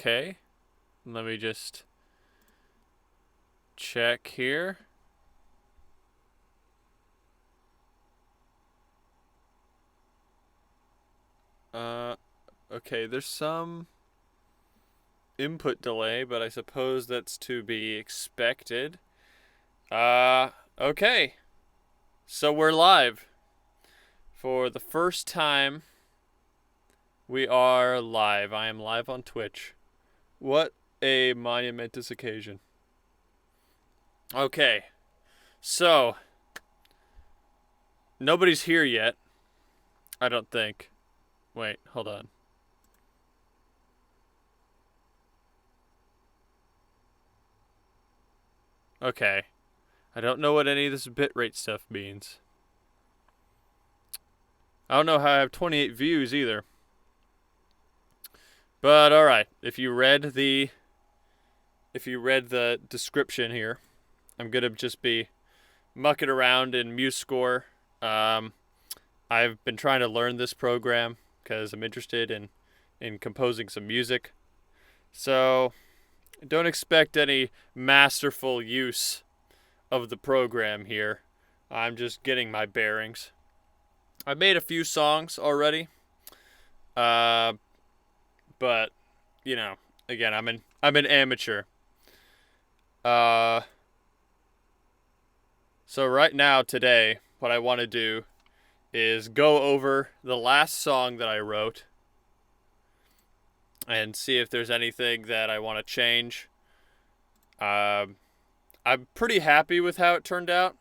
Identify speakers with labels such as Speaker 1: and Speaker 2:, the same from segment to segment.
Speaker 1: Okay. Let me just check here. Okay, there's some input delay, but I suppose that's to be expected. Okay. So we're live. For the first time, we are live. I am live on Twitch. What a monumentous occasion. Okay. So, nobody's here yet. I don't think. Wait, hold on. Okay. I don't know what any of this bitrate stuff means. I don't know how I have 28 views either. But alright, if you read the description here, I'm gonna just be mucking around in MuseScore. I've been trying to learn this program because I'm interested in composing some music. So don't expect any masterful use of the program here. I'm just getting my bearings. I made a few songs already. But you know, again, I'm an amateur. So right now today, what I want to do is go over the last song that I wrote and see if there's anything that I want to change. I'm pretty happy with how it turned out,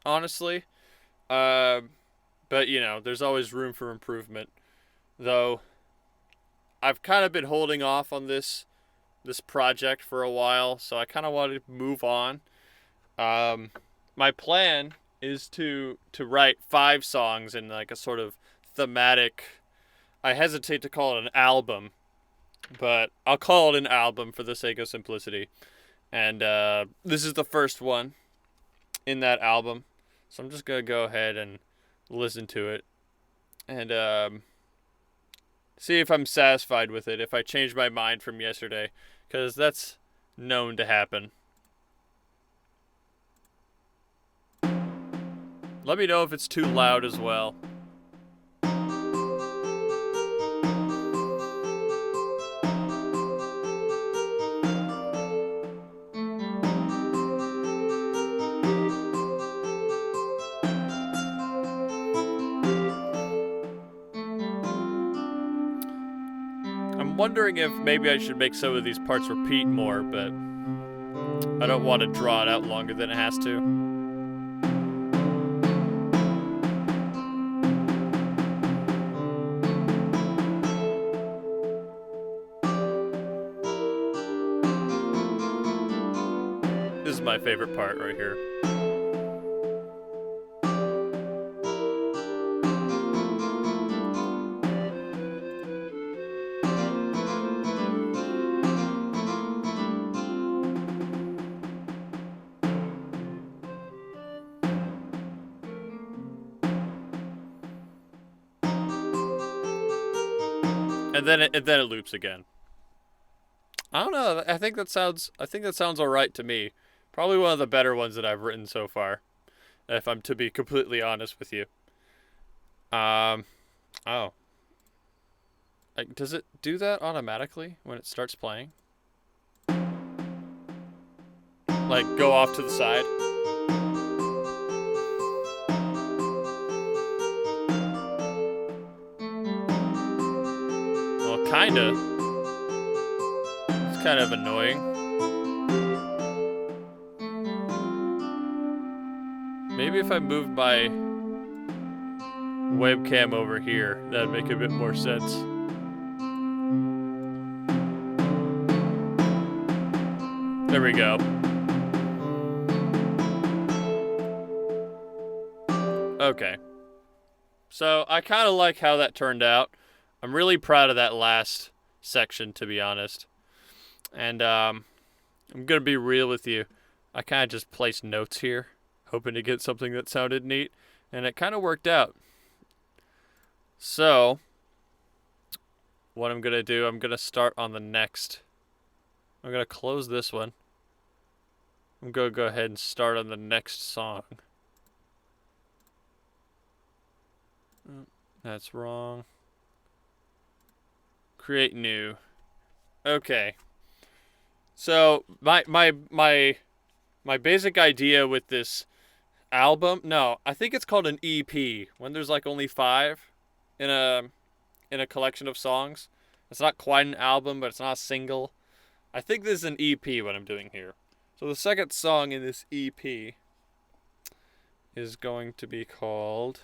Speaker 1: honestly. But you know, there's always room for improvement. Though I've kind of been holding off on this project for a while, so I kind of wanted to move on. My plan is to write 5 songs in like a sort of thematic. I hesitate to call it an album, but I'll call it an album for the sake of simplicity. And this is the first one in that album, so I'm just gonna go ahead and listen to it and see if I'm satisfied with it. If I change my mind from yesterday, because that's known to happen. Let me know if it's too loud as well. I'm wondering if maybe I should make some of these parts repeat more, but I don't want to draw it out longer than it has to. This is my favorite part right here. And then it loops again. I don't know. I think that sounds all right to me. Probably one of the better ones that I've written so far, if I'm to be completely honest with you. Oh. Like, does it do that automatically when it starts playing? Like, go off to the side? Well, kinda. It's kind of annoying. Maybe if I moved my webcam over here, that'd make a bit more sense. There we go. Okay. So I kind of like how that turned out. I'm really proud of that last section, to be honest. And I'm going to be real with you. I kind of just placed notes here, hoping to get something that sounded neat. And it kind of worked out. So, what I'm going to do, I'm going to start on the next I'm going to close this one. I'm going to go ahead and start on the next song. That's wrong. Create new. Okay. So my basic idea with this album, no, I think it's called an EP when there's like only 5 in a collection of songs. It's not quite an album, but it's not a single. I think this is an EP what I'm doing here. So the second song in this EP is going to be called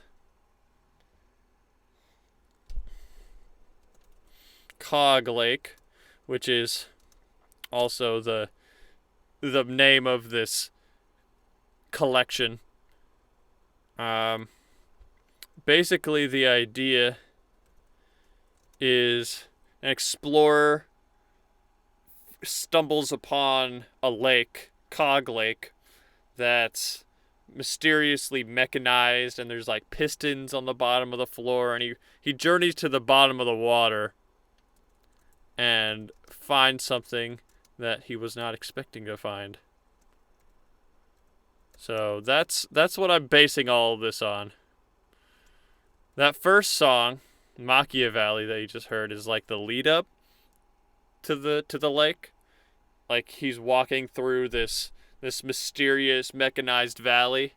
Speaker 1: Cog Lake, which is also the name of this collection. Basically the idea is an explorer stumbles upon a lake, Cog Lake, that's mysteriously mechanized, and there's like pistons on the bottom of the floor, and he journeys to the bottom of the water and finds something that he was not expecting to find. So that's what I'm basing all of this on. That first song, Macchia Valley, that you just heard, is like the lead up to the lake. Like he's walking through this mysterious mechanized valley.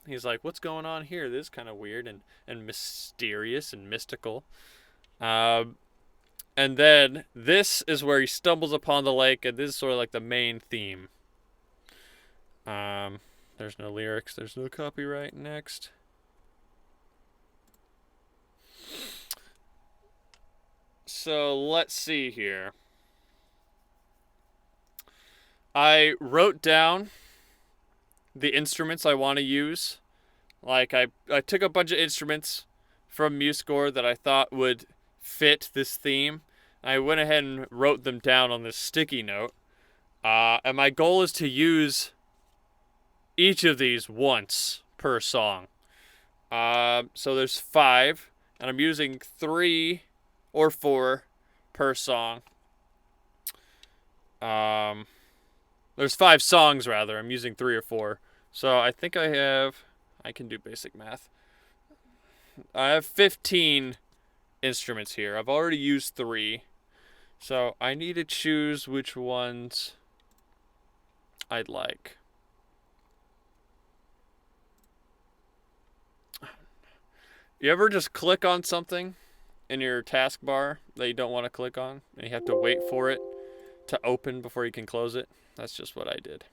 Speaker 1: He's like, what's going on here? This is kind of weird and mysterious and mystical. And then this is where he stumbles upon the lake, and this is sort of like the main theme. There's no lyrics, there's no copyright. Next. So let's see here. I wrote down the instruments I want to use. Like I took a bunch of instruments from MuseScore that I thought would fit this theme. I went ahead and wrote them down on this sticky note. And my goal is to use each of these once per song. So there's 5, and I'm using 3 or 4 per song. There's 5 songs rather. I'm using 3 or 4. So I think I can do basic math. I have 15 instruments here. I've already used 3. So I need to choose which ones I'd like. You ever just click on something in your taskbar that you don't want to click on, and you have to wait for it to open before you can close it? That's just what I did.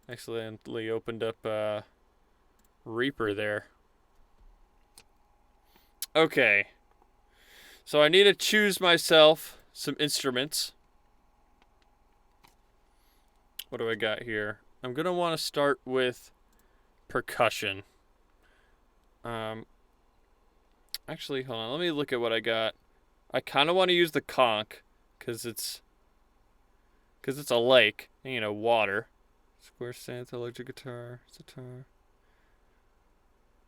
Speaker 1: Accidentally opened up Reaper there. Okay. So I need to choose myself some instruments. What do I got here? I'm going to want to start with percussion. Actually, hold on. Let me look at what I got. I kind of want to use the conch because it's a lake, water. Square stance, electric guitar, sitar.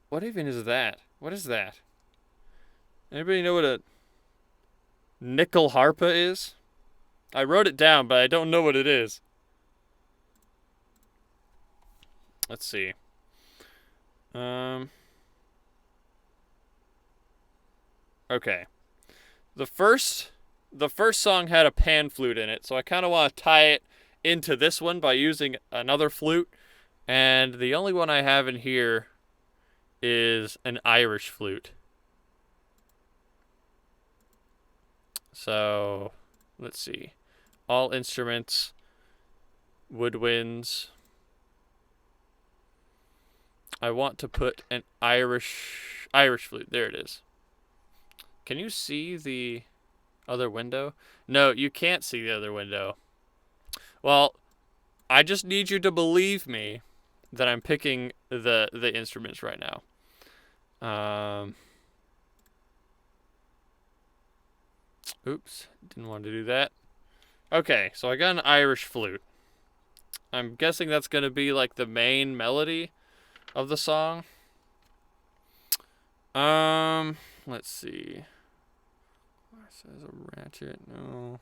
Speaker 1: What even is that? What is that? Anybody know what a nickel harpa is? I wrote it down, but I don't know what it is. Let's see. Okay. The first song had a pan flute in it, so I kind of want to tie it into this one by using another flute. And the only one I have in here is an Irish flute. So, let's see. All instruments, woodwinds. I want to put an Irish flute. There it is. Can you see the other window? No, you can't see the other window. Well, I just need you to believe me that I'm picking the instruments right now. Oops, didn't want to do that. Okay, so I got an Irish flute. I'm guessing that's going to be like the main melody of the song. Let's see. Says a ratchet, no.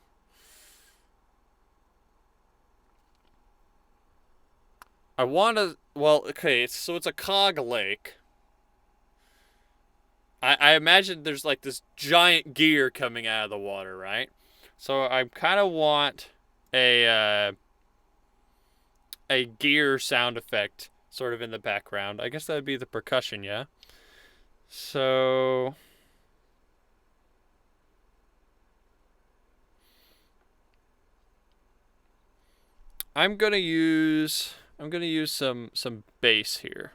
Speaker 1: I want to. Well, okay, so it's a cog lake. I imagine there's like this giant gear coming out of the water, right? So I kind of want a gear sound effect sort of in the background. I guess that would be the percussion, yeah. So I'm gonna use some bass here.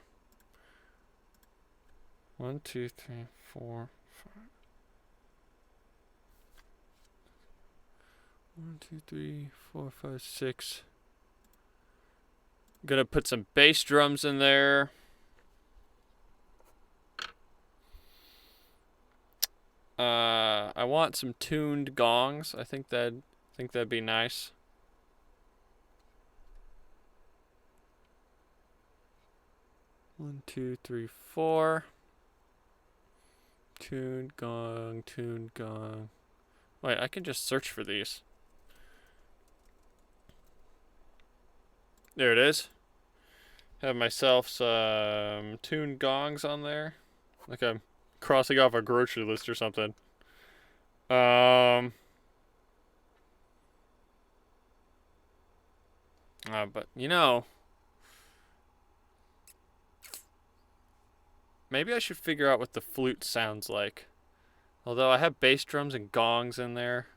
Speaker 1: 1, 2, 3, 4, 5. 1, 2, 3, 4, 5, 6. Gonna put some bass drums in there. I want some tuned gongs. I think that'd be nice. 1, 2, 3, 4. Tuned gong, tuned gong. Wait, I can just search for these. There it is. Have myself some tuned gongs on there. Like I'm crossing off a grocery list or something. Um, but maybe I should figure out what the flute sounds like. Although I have bass drums and gongs in there,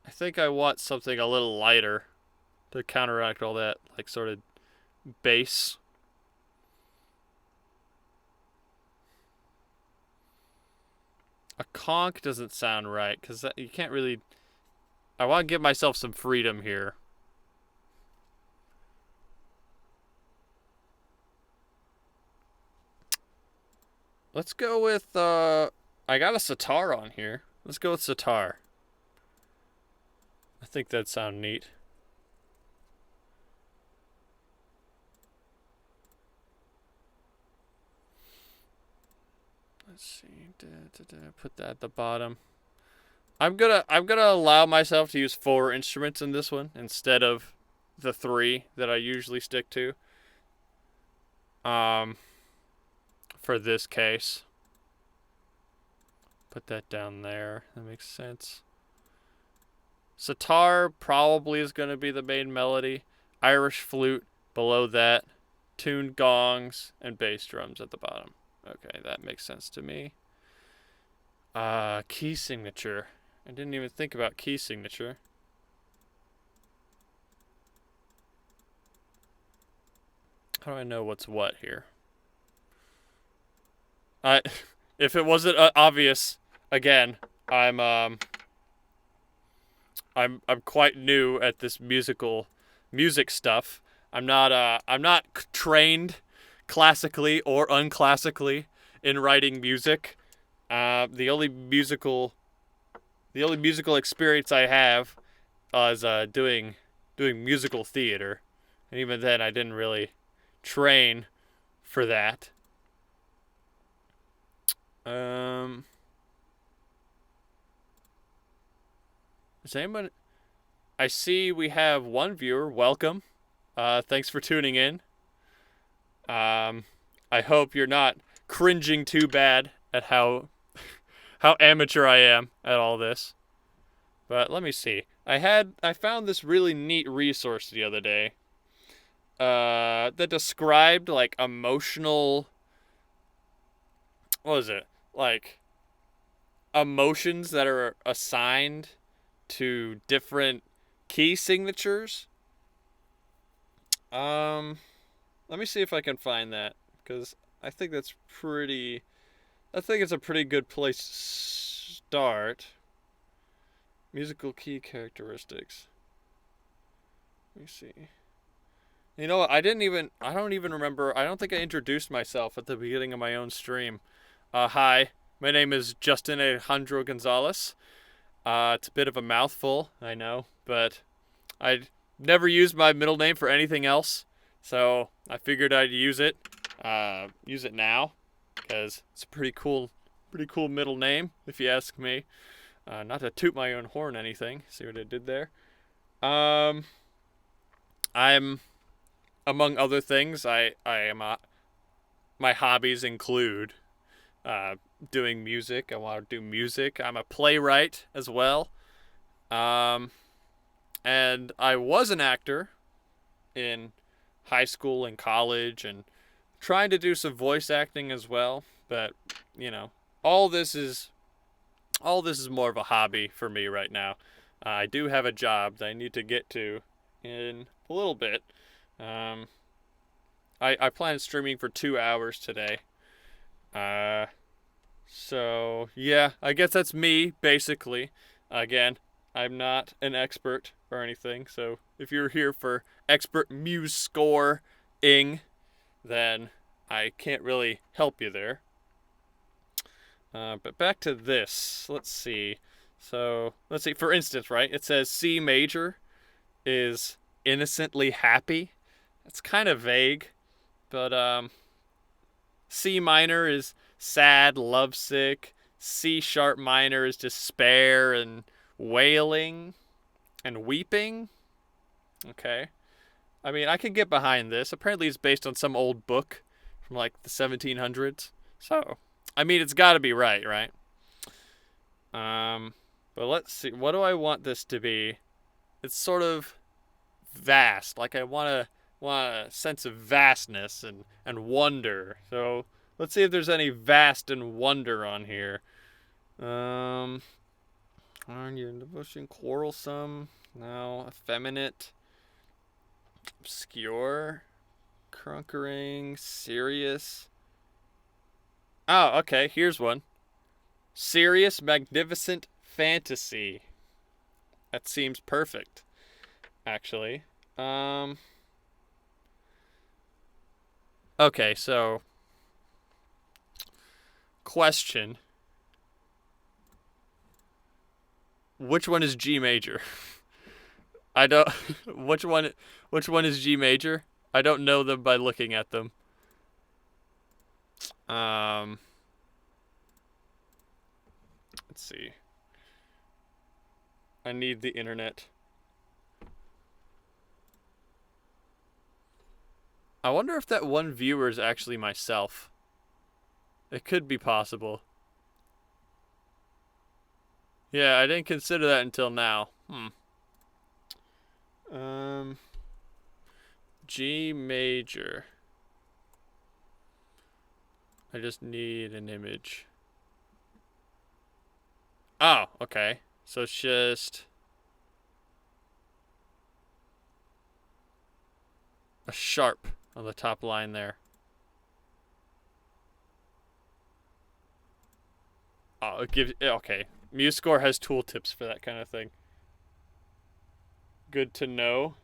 Speaker 1: I think I want something a little lighter to counteract all that, like sort of bass. A conch doesn't sound right because you can't really. I want to give myself some freedom here. Let's go with. I got a sitar on here. Let's go with sitar. I think that'd sound neat. Let's see. Put that at the bottom. I'm gonna allow myself to use 4 instruments in this one instead of the 3 that I usually stick to. Um, for this case, put that down there. That makes sense. Sitar probably is gonna be the main melody. Irish flute below that. Tuned gongs and bass drums at the bottom. Okay, that makes sense to me. Key signature. I didn't even think about key signature. How do I know what's what here? I, if it wasn't obvious, again, I'm quite new at this music stuff. I'm not trained classically or unclassically in writing music. The only musical experience I have is doing musical theater, and even then I didn't really train for that. Is anyone? I see we have one viewer. Welcome. Thanks for tuning in. I hope you're not cringing too bad at how amateur I am at all this. But let me see. I found this really neat resource the other day. That described like emotional. What was it? Like emotions that are assigned to different key signatures. Let me see if I can find that because I think that's pretty. I think it's a pretty good place to start. Musical key characteristics. Let me see. You know what? I don't even remember. I don't think I introduced myself at the beginning of my own stream. Hi. My name is Justin Alejandro Gonzalez. It's a bit of a mouthful, I know, but I never used my middle name for anything else, so I figured I'd use it. Use it now, because it's a pretty cool middle name, if you ask me. Not to toot my own horn or anything. See what I did there? I'm among other things, I am my hobbies include uh, doing music. I want to do music. I'm a playwright as well. Um, and I was an actor in high school and college, and trying to do some voice acting as well. But you know, all this is all this is more of a hobby for me right now. I do have a job that I need to get to in a little bit. Um, I plan streaming for 2 hours today. Uh, so yeah, I guess that's me basically. Again, I'm not an expert or anything. So if you're here for expert MuseScore-ing, then I can't really help you there. But back to this. Let's see. So let's see. For instance, right? It says C major is innocently happy. It's kind of vague, but C minor is sad, lovesick. C sharp minor is despair and wailing and weeping. Okay. I mean, I can get behind this. Apparently, it's based on some old book from like the 1700s. So, I mean, it's got to be right, right? But let's see. What do I want this to be? It's sort of vast. Like I want a sense of vastness and wonder. So let's see if there's any vast and wonder on here. Aren't you devotion, quarrelsome? No, effeminate, obscure, conquering, serious. Oh, okay. Here's one. Serious, magnificent fantasy. That seems perfect, actually. Okay, so question. Which one is G major? I don't which one is G major? I don't know them by looking at them. Let's see. I need the internet. I wonder if that one viewer is actually myself. It could be possible. Yeah, I didn't consider that until now. G major. I just need an image. Oh, okay. So it's just a sharp on the top line there. Oh, it gives. Okay. MuseScore has tooltips for that kind of thing. Good to know.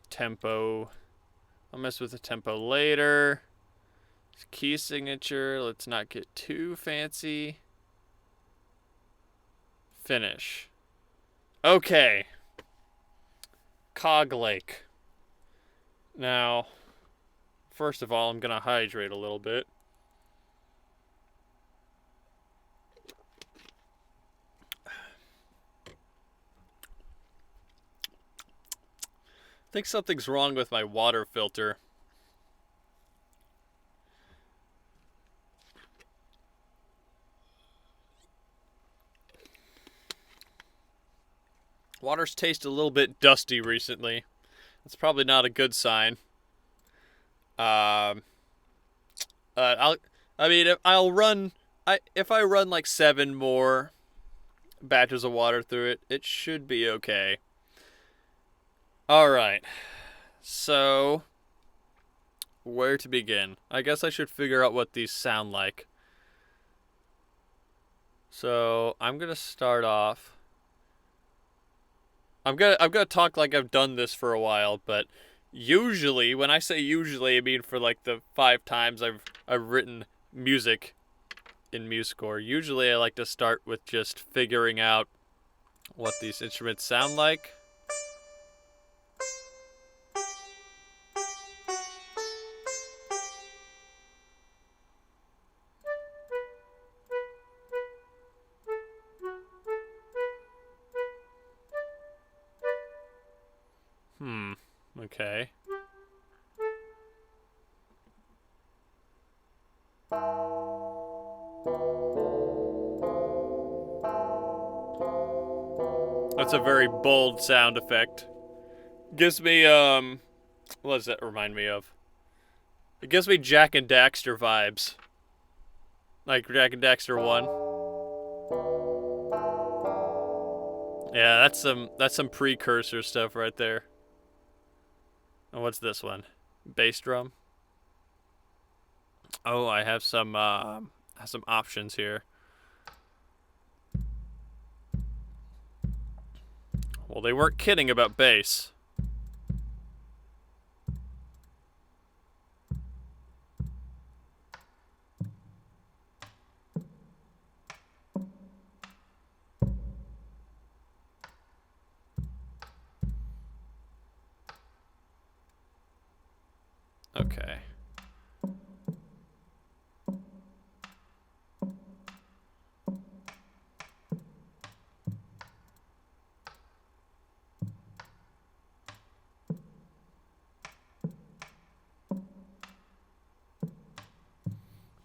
Speaker 1: Tempo. I'll mess with the tempo later. Key signature. Let's not get too fancy. Finish. Okay. Cog Lake. Now, first of all, I'm going to hydrate a little bit. I think something's wrong with my water filter. Water's tasted a little bit dusty recently. That's probably not a good sign. If I run like 7 more batches of water through it, it should be okay. All right. So, where to begin? I guess I should figure out what these sound like. So, I'm going to start off. I'm gonna talk like I've done this for a while, but usually, when I say usually, I mean for like the 5 times I've written music in MuseScore. Usually I like to start with just figuring out what these instruments sound like. Okay. That's a very bold sound effect. Gives me, what does that remind me of? It gives me Jak and Daxter vibes. Like Jak and Daxter 1. Yeah, that's some precursor stuff right there. And what's this one? Bass drum. Oh, I have some options here. Well, they weren't kidding about bass. Okay.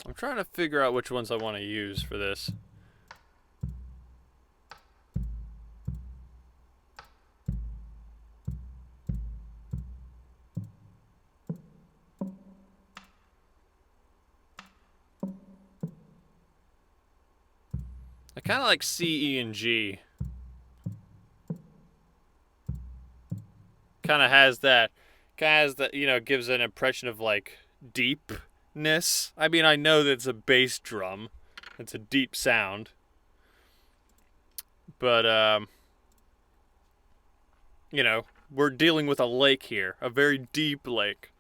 Speaker 1: I'm trying to figure out which ones I want to use for this. I kind of like C, E, and G. Kind of has that, you know, gives an impression of like deepness. I mean, I know that it's a bass drum. It's a deep sound. But, you know, we're dealing with a lake here, a very deep lake.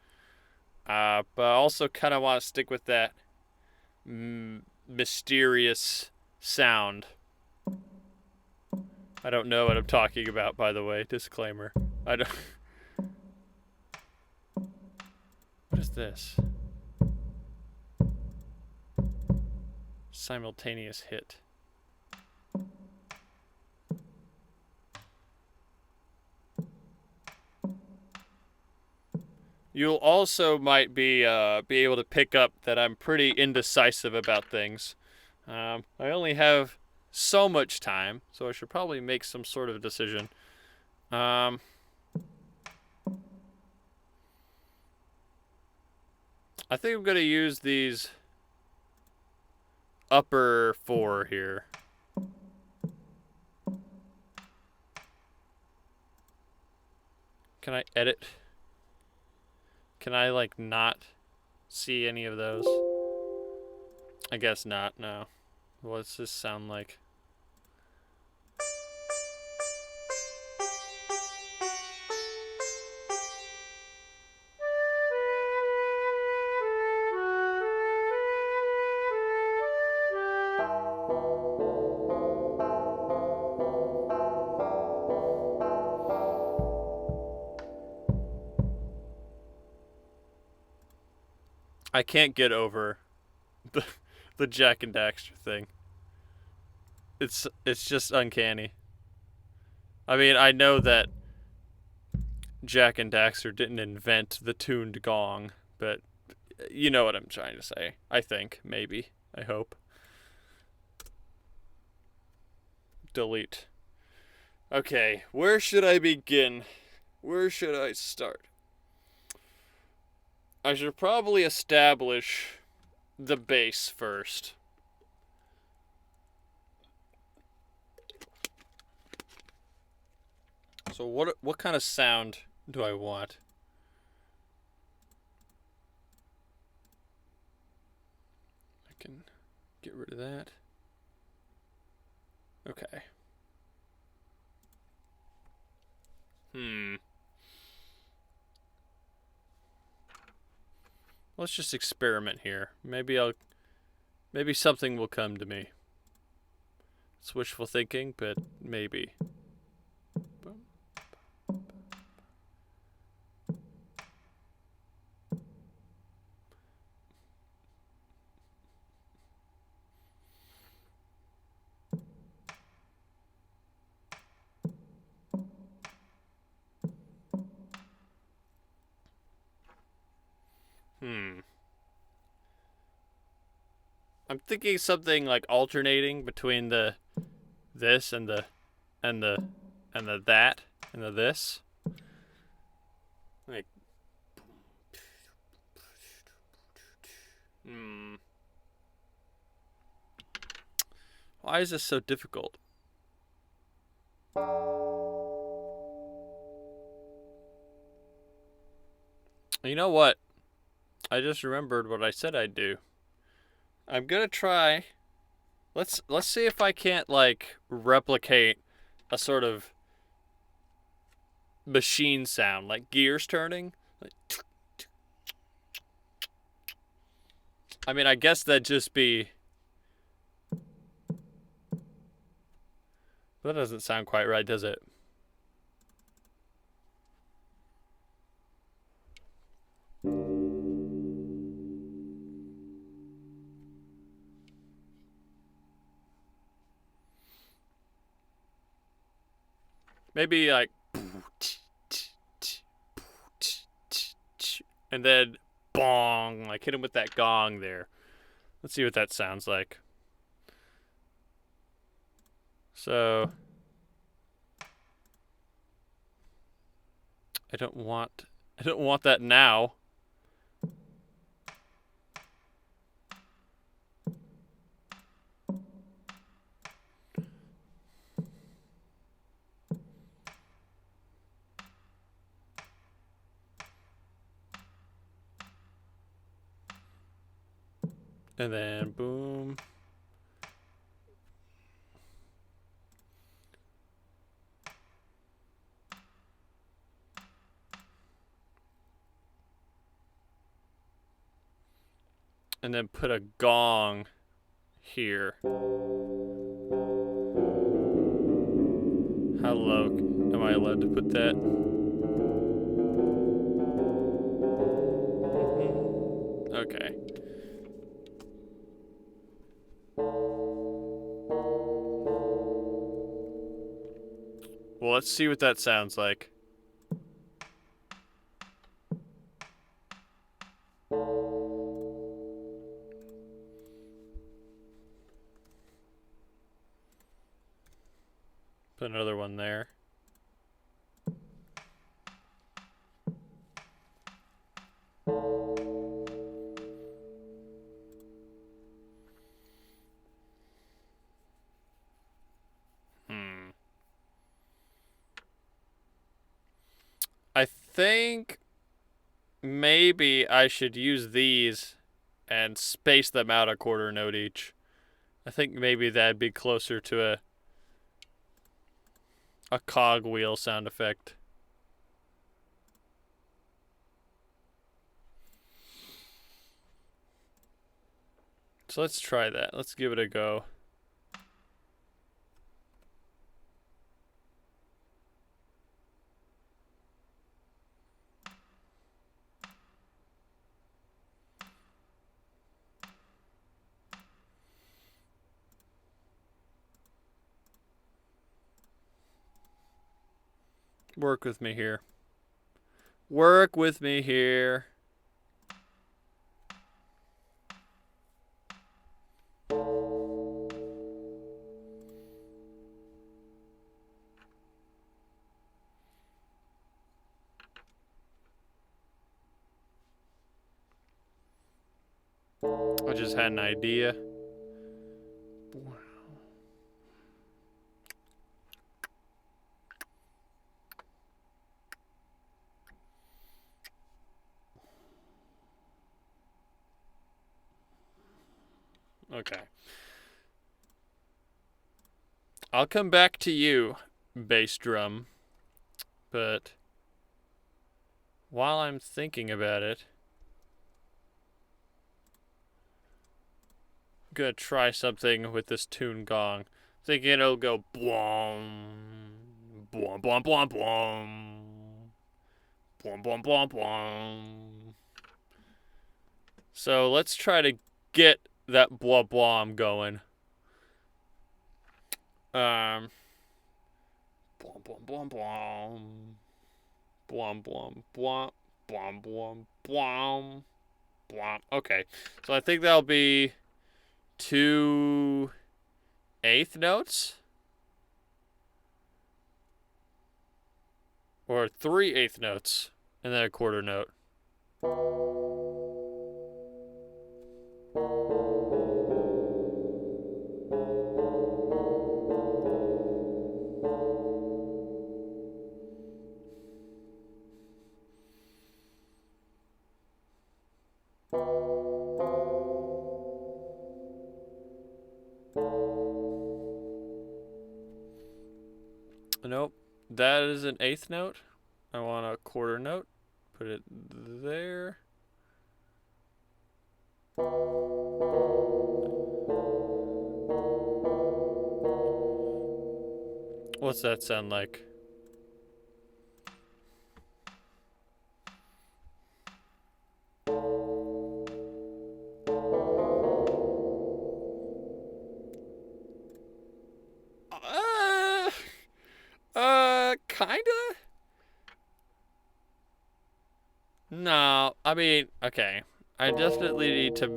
Speaker 1: But I also kind of want to stick with that mysterious sound. I don't know what I'm talking about, by the way. Disclaimer. I don't. What is this? Simultaneous hit. You'll also might be able to pick up that I'm pretty indecisive about things. I only have so much time, so I should probably make some sort of decision. I think I'm going to use these upper 4 here. Can I edit? Can I, like, not see any of those? I guess not, no. What's this sound like? I can't get over the Jak and Daxter thing. It's just uncanny. I mean, I know that Jak and Daxter didn't invent the tuned gong, but you know what I'm trying to say. I think, maybe. I hope. Delete. Okay, where should I begin? Where should I start? I should probably establish the bass first. So what kind of sound do I want? I can get rid of that. Okay. Let's just experiment here. Maybe something will come to me. It's wishful thinking, but maybe. I'm thinking something like alternating between the this and the that and the this. Like why is this so difficult? You know what? I just remembered what I said I'd do. I'm gonna try. Let's see if I can't like replicate a sort of machine sound, like gears turning. Like, I mean, I guess that'd just be. That doesn't sound quite right, does it? Maybe like, and then bong, like hit him with that gong there. Let's see what that sounds like. So I don't want that now. And then boom. And then put a gong here. How low am I allowed to put that? Okay. Well, let's see what that sounds like. Put another one there. I think maybe I should use these and space them out a quarter note each. I think maybe that'd be closer to a cogwheel sound effect. So let's try that. Let's give it a go. Work with me here. Work with me here. I just had an idea. Okay. I'll come back to you, bass drum. But while I'm thinking about it, I'm gonna try something with this tune gong. Thinking it'll go blom, blom, blom, blom, blom, blom, blom, blom, blom. So let's try to get that blah blom going. Blom, blom, blom, blom, blom, blom, blom, blom, blom, blom, blom. Okay, so I think that'll be 2 eighth notes? Or 3 eighth notes and then a quarter note? Nope. That is an eighth note. I want a quarter note. Put it there. What's that sound like? Kinda? No, I mean, okay. I definitely need to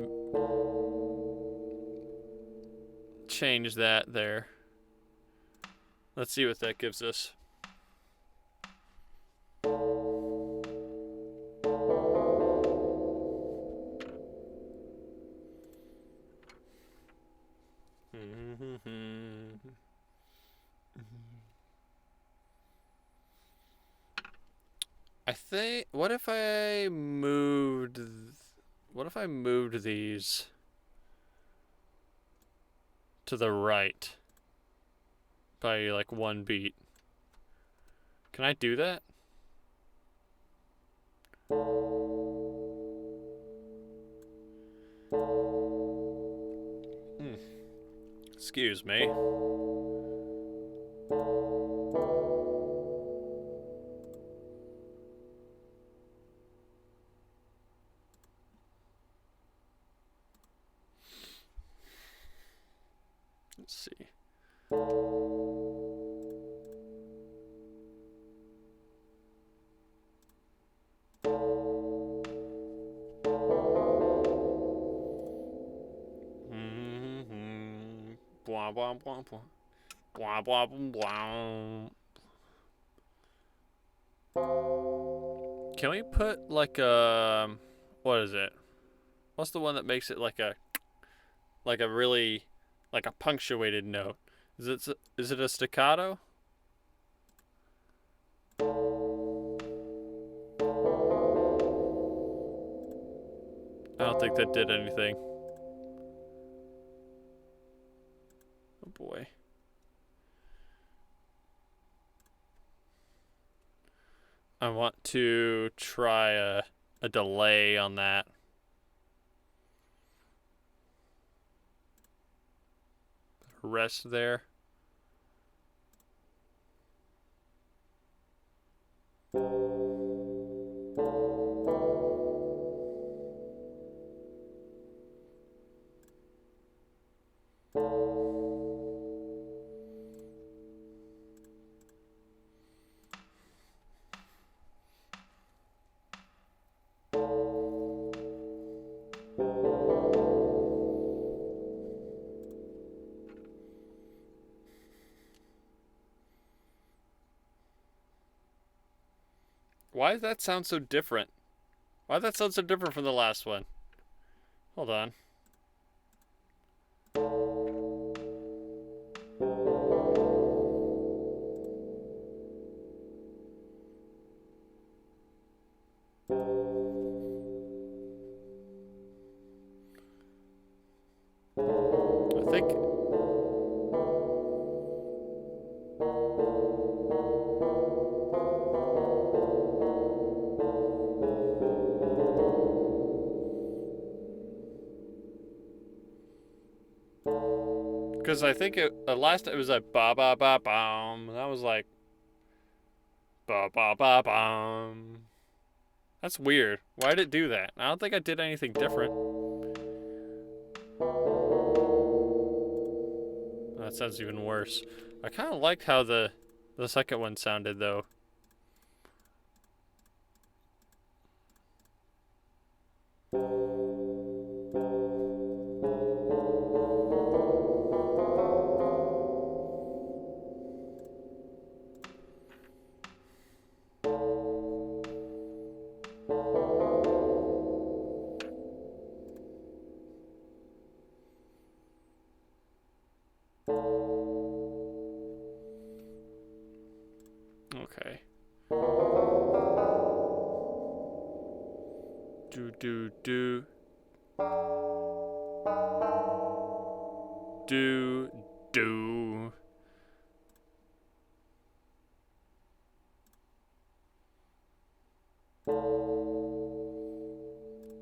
Speaker 1: change that there. Let's see what that gives us. I think, what if I moved these to the right by like 1 beat? Can I do that? Excuse me. Let's see. Blah, blah, blah, blah. Blah, blah, blah, blah. Can we put like a, what is it? What's the one that makes it like a really, like a punctuated note? Is it a staccato? I don't think that did anything. Oh boy. I want to try a delay on that. Rest there. Why does that sound so different? Why does that sound so different from the last one? Hold on. I think... Because I think last it was like ba ba ba bum. That was like ba ba ba bum. That's weird. Why did it do that? I don't think I did anything different. That sounds even worse. I kind of liked how the second one sounded though. Okay. Do.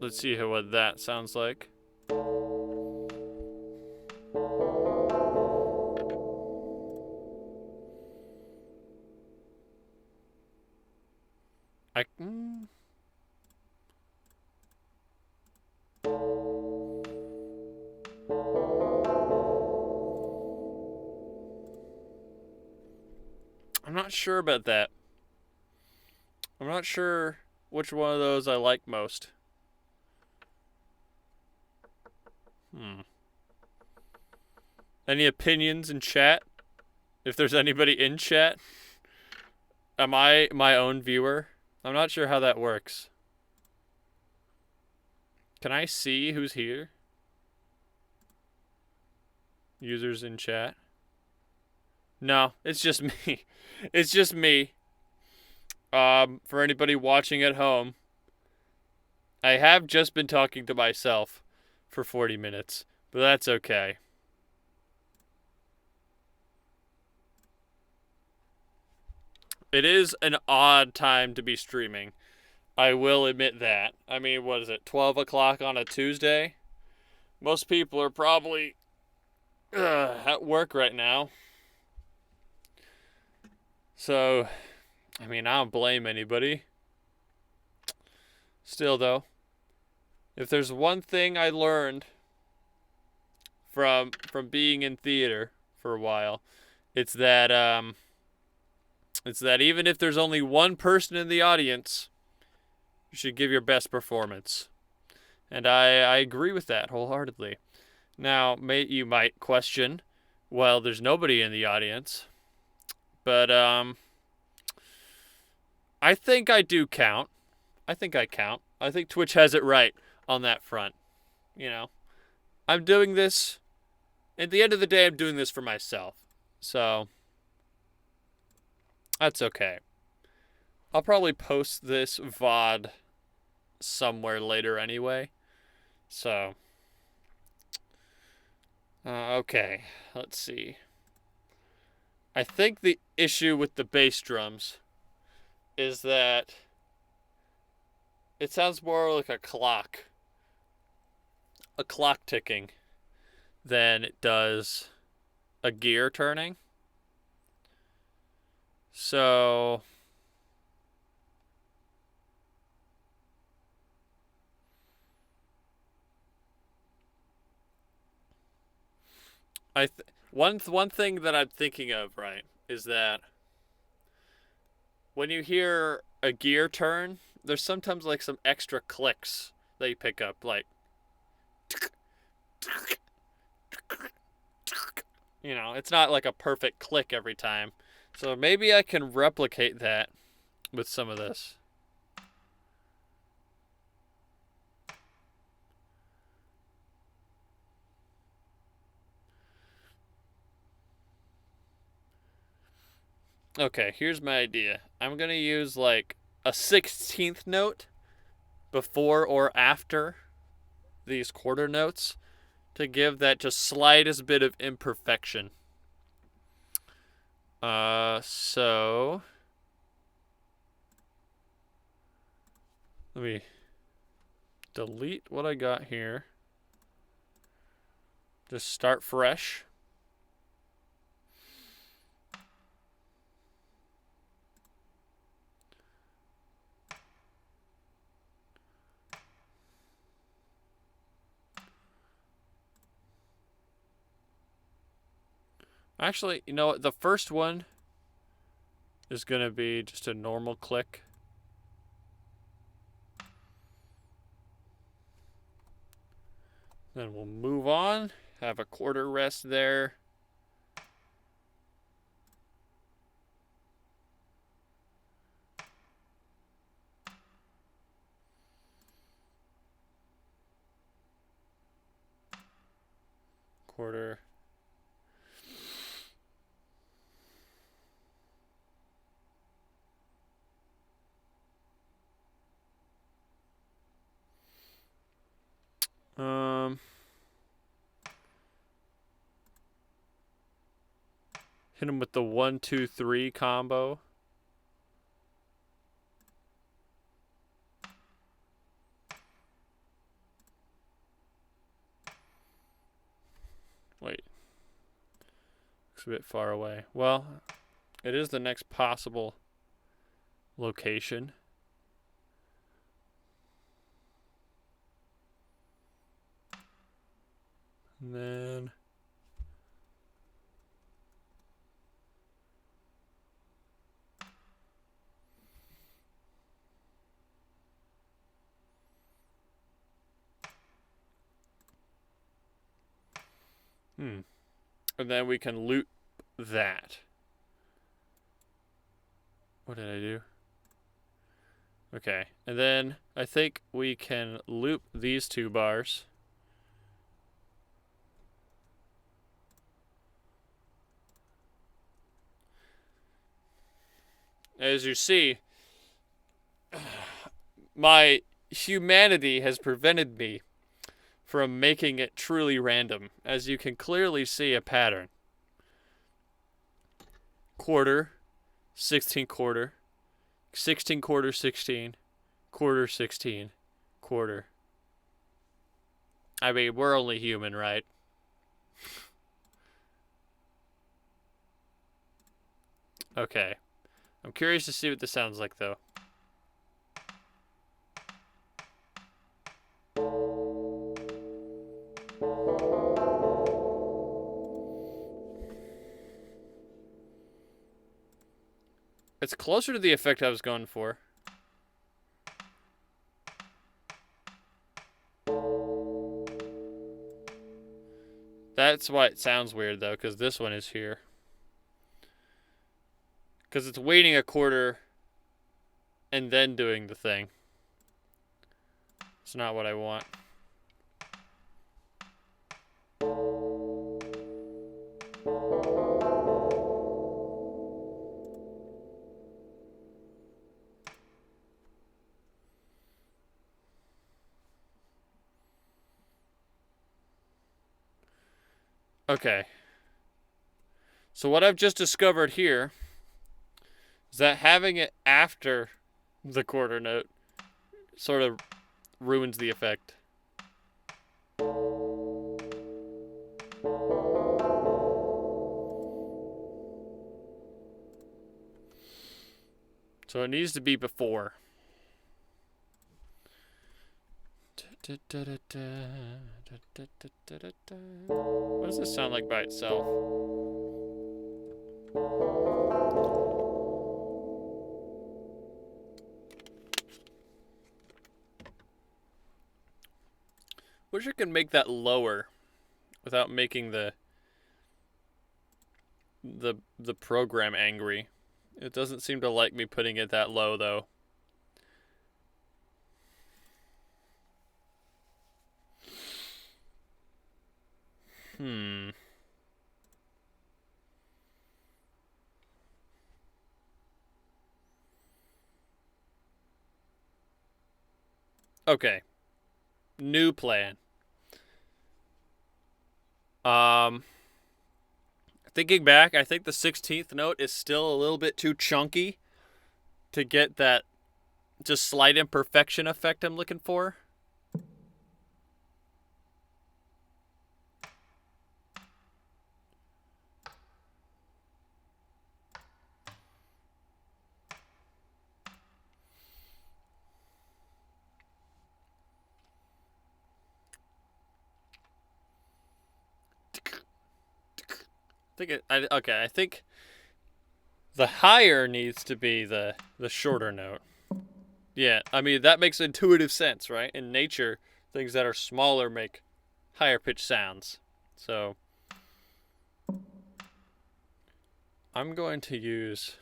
Speaker 1: Let's see what that sounds like. I'm not sure about that. I'm not sure which one of those I like most. Any opinions in chat? If there's anybody in chat? Am I my own viewer? I'm not sure how that works. Can I see who's here? Users in chat? No, it's just me. It's just me. For anybody watching at home, I have just been talking to myself for 40 minutes, but that's okay. It is an odd time to be streaming. I will admit that. I mean, what is it, 12 o'clock on a Tuesday? Most people are probably at work right now. So, I mean, I don't blame anybody. Still, though, if there's one thing I learned from being in theater for a while, it's that even if there's only one person in the audience, you should give your best performance. And I agree with that wholeheartedly. Now, you might question, well, there's nobody in the audience. But I think I do count. I think I count. I think Twitch has it right on that front. You know, I'm doing this. At the end of the day, I'm doing this for myself. So, that's okay. I'll probably post this VOD somewhere later anyway. So, okay. Let's see. I think the issue with the bass drums is that it sounds more like a clock ticking than it does a gear turning. So one thing that I'm thinking of, right, is that when you hear a gear turn, there's sometimes like some extra clicks that you pick up, like, you know, it's not like a perfect click every time. So maybe I can replicate that with some of this. Okay, here's my idea. I'm going to use like a 16th note before or after these quarter notes to give that just slightest bit of imperfection. So let me delete what I got here. Just start fresh. Actually, you know what? The first one is going to be just a normal click. Then we'll move on. Have a quarter rest there. Quarter. Hit him with the 1, 2, 3 combo. Wait. Looks a bit far away. Well, it is the next possible location. And then and then we can loop that. What did I do? Okay. And then I think we can loop these 2 bars. As you see, my humanity has prevented me from making it truly random, as you can clearly see a pattern. Quarter, 16 quarter, 16 quarter 16, quarter 16, quarter. I mean, we're only human, right? Okay. I'm curious to see what this sounds like, though. It's closer to the effect I was going for. That's why it sounds weird, though, because this one is here. Because it's waiting a quarter and then doing the thing. It's not what I want. Okay. So what I've just discovered here is that having it after the quarter note sort of ruins the effect. So it needs to be before. What does this sound like by itself? Wish I could make that lower without making the program angry. It doesn't seem to like me putting it that low, though. Okay. New plan. Thinking back, I think the 16th note is still a little bit too chunky to get that just slight imperfection effect I'm looking for. I think the higher needs to be the shorter note. Yeah, I mean, that makes intuitive sense, right? In nature, things that are smaller make higher pitched sounds. So I'm going to use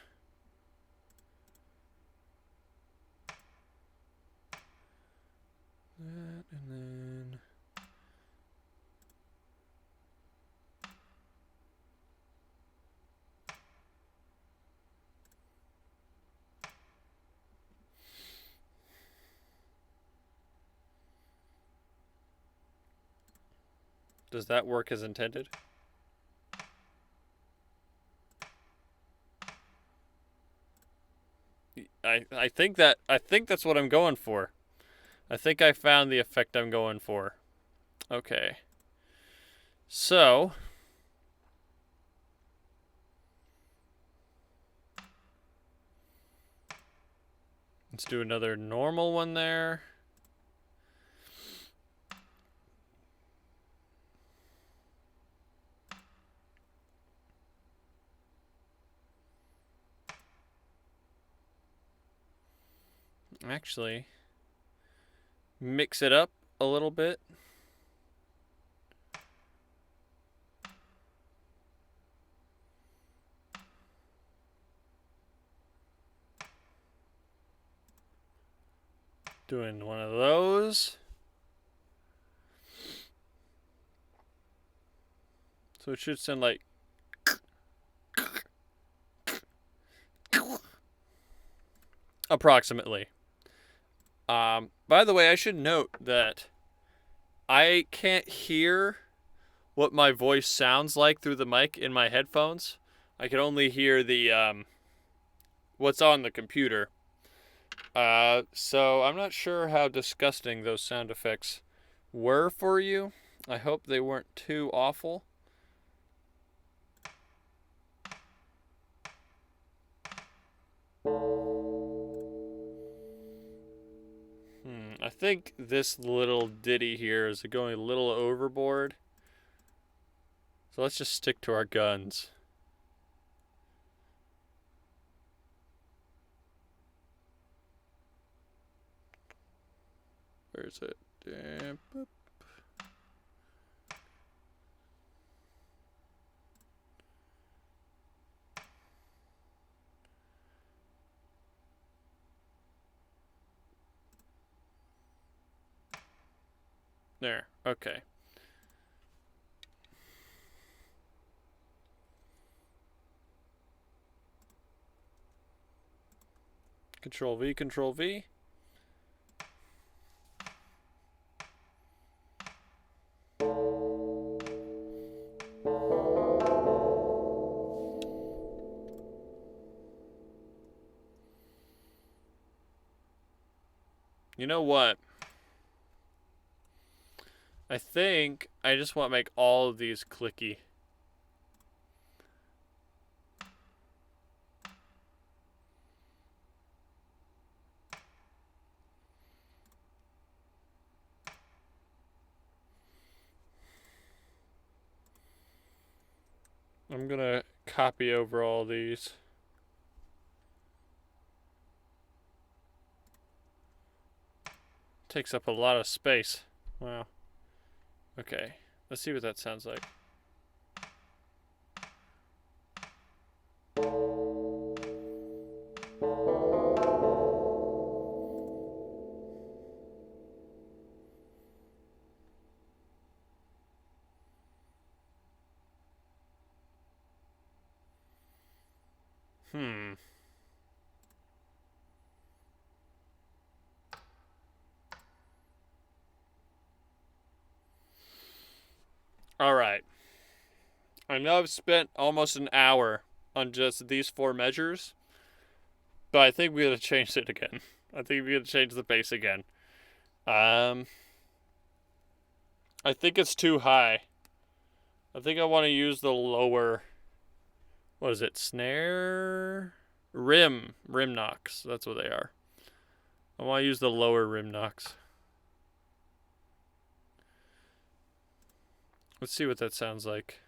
Speaker 1: that and then Does that work as intended? I think that's what I'm going for. I think I found the effect I'm going for. Okay. So, let's do another normal one there. Actually, mix it up a little bit. Doing one of those. So it should sound like approximately. By the way, I should note that I can't hear what my voice sounds like through the mic in my headphones. I can only hear the what's on the computer. So I'm not sure how disgusting those sound effects were for you. I hope they weren't too awful. I think this little ditty here is going a little overboard. So let's just stick to our guns. Where is it? There. Okay. Control V, Control V. You know what? I think I just want to make all of these clicky. I'm gonna copy over all these. Takes up a lot of space. Wow. Okay, let's see what that sounds like. All right. I know I've spent almost an hour on just these 4 measures, but I think we gotta change it again. I think we gotta change the bass again. I think it's too high. I think I want to use the lower. What is it? Snare? Rim knocks. That's what they are. I want to use the lower rim knocks. Let's see what that sounds like.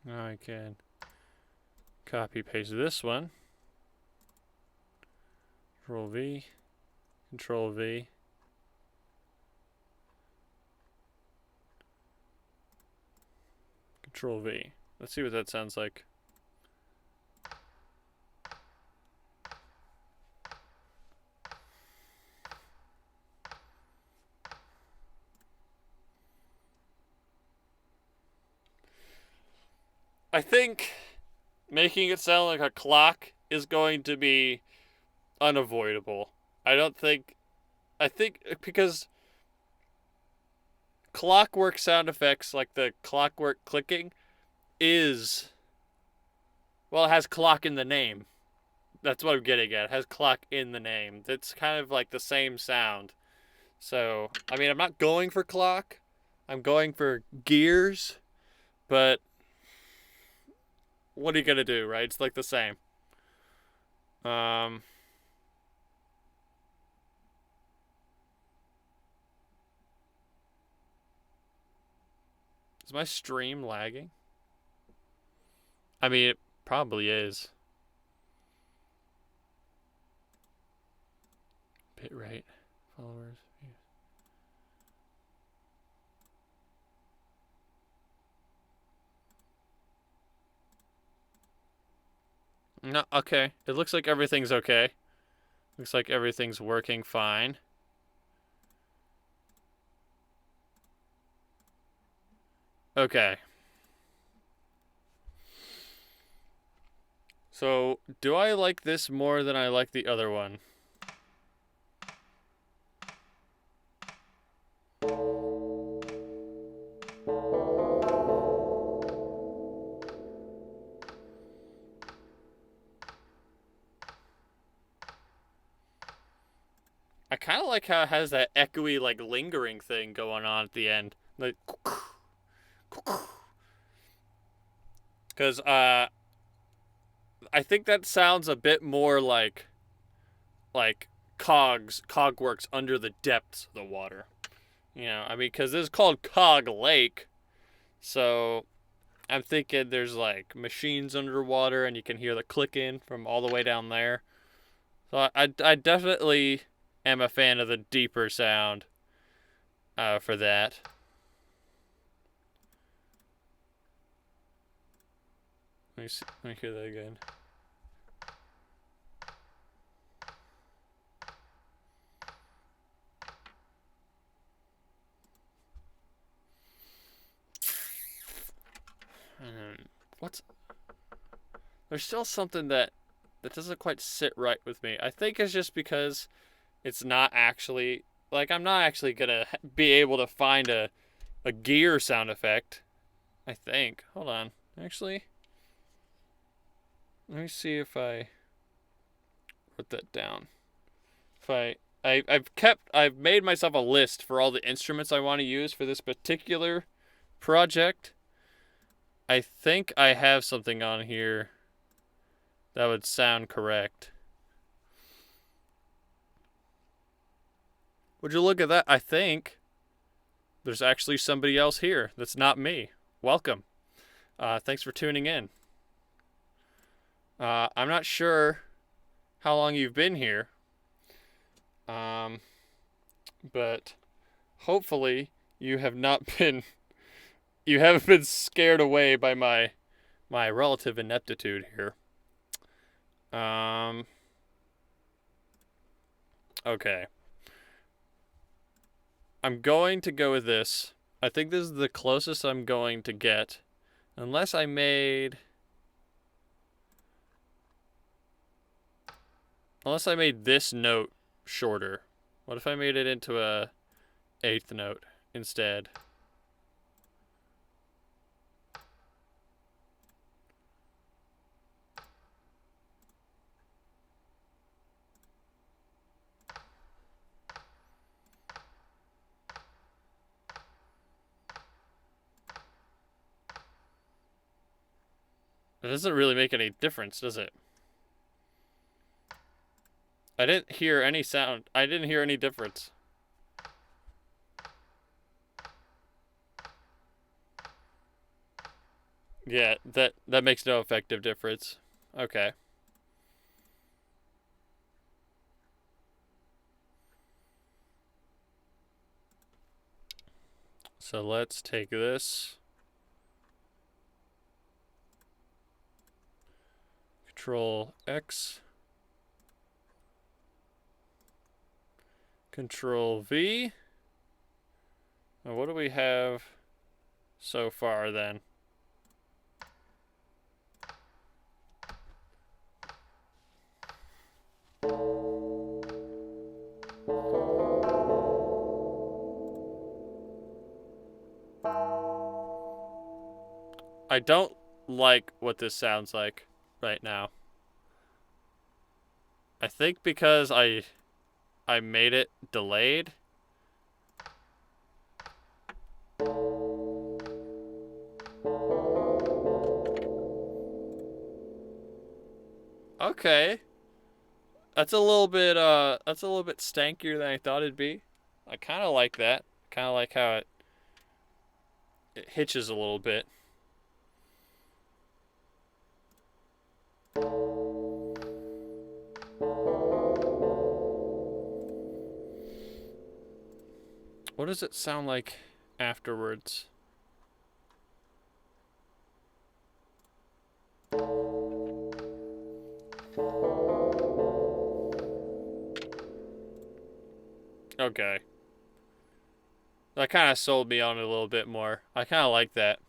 Speaker 1: Now I can copy paste this one. Control V, Control V. Control V. Let's see what that sounds like. I think making it sound like a clock is going to be unavoidable. I think because clockwork sound effects, like the clockwork clicking, is, well, it has clock in the name. That's what I'm getting at. It has clock in the name. It's kind of like the same sound. So, I mean, I'm not going for clock. I'm going for gears, but what are you gonna do, right? It's like the same. Um, is my stream lagging? I mean, it probably is. Bit rate, followers. No, okay. It looks like everything's okay. Looks like everything's working fine. Okay. So, do I like this more than I like the other one? I kind of like how it has that echoey, like, lingering thing going on at the end. Like, because, I think that sounds a bit more like cogworks under the depths of the water. You know, I mean, because this is called Cog Lake, so I'm thinking there's like machines underwater and you can hear the clicking from all the way down there. So I definitely am a fan of the deeper sound for that. Let me hear that again. What's there's still something that doesn't quite sit right with me. I think it's just because it's not actually, like, I'm not actually gonna be able to find a gear sound effect. I think. Hold on. Actually, let me see if I wrote that down. If I've made myself a list for all the instruments I want to use for this particular project. I think I have something on here that would sound correct. Would you look at that? I think there's actually somebody else here that's not me. Welcome. Thanks for tuning in. I'm not sure how long you've been here, but hopefully you have not been you haven't been scared away by my relative ineptitude here. Okay. I'm going to go with this. I think this is the closest I'm going to get. Unless I made this note shorter. What if I made it into a eighth note instead? It doesn't really make any difference, does it? I didn't hear any sound. I didn't hear any difference. Yeah, that makes no effective difference. Okay. So let's take this. Control X. Control V. Now what do we have so far then? I don't like what this sounds like right now. I think because I made it delayed. Okay. That's a little bit stankier than I thought it'd be. I kind of like that. Kind of like how it hitches a little bit. What does it sound like afterwards? Okay. That kind of sold me on it a little bit more. I kind of like that.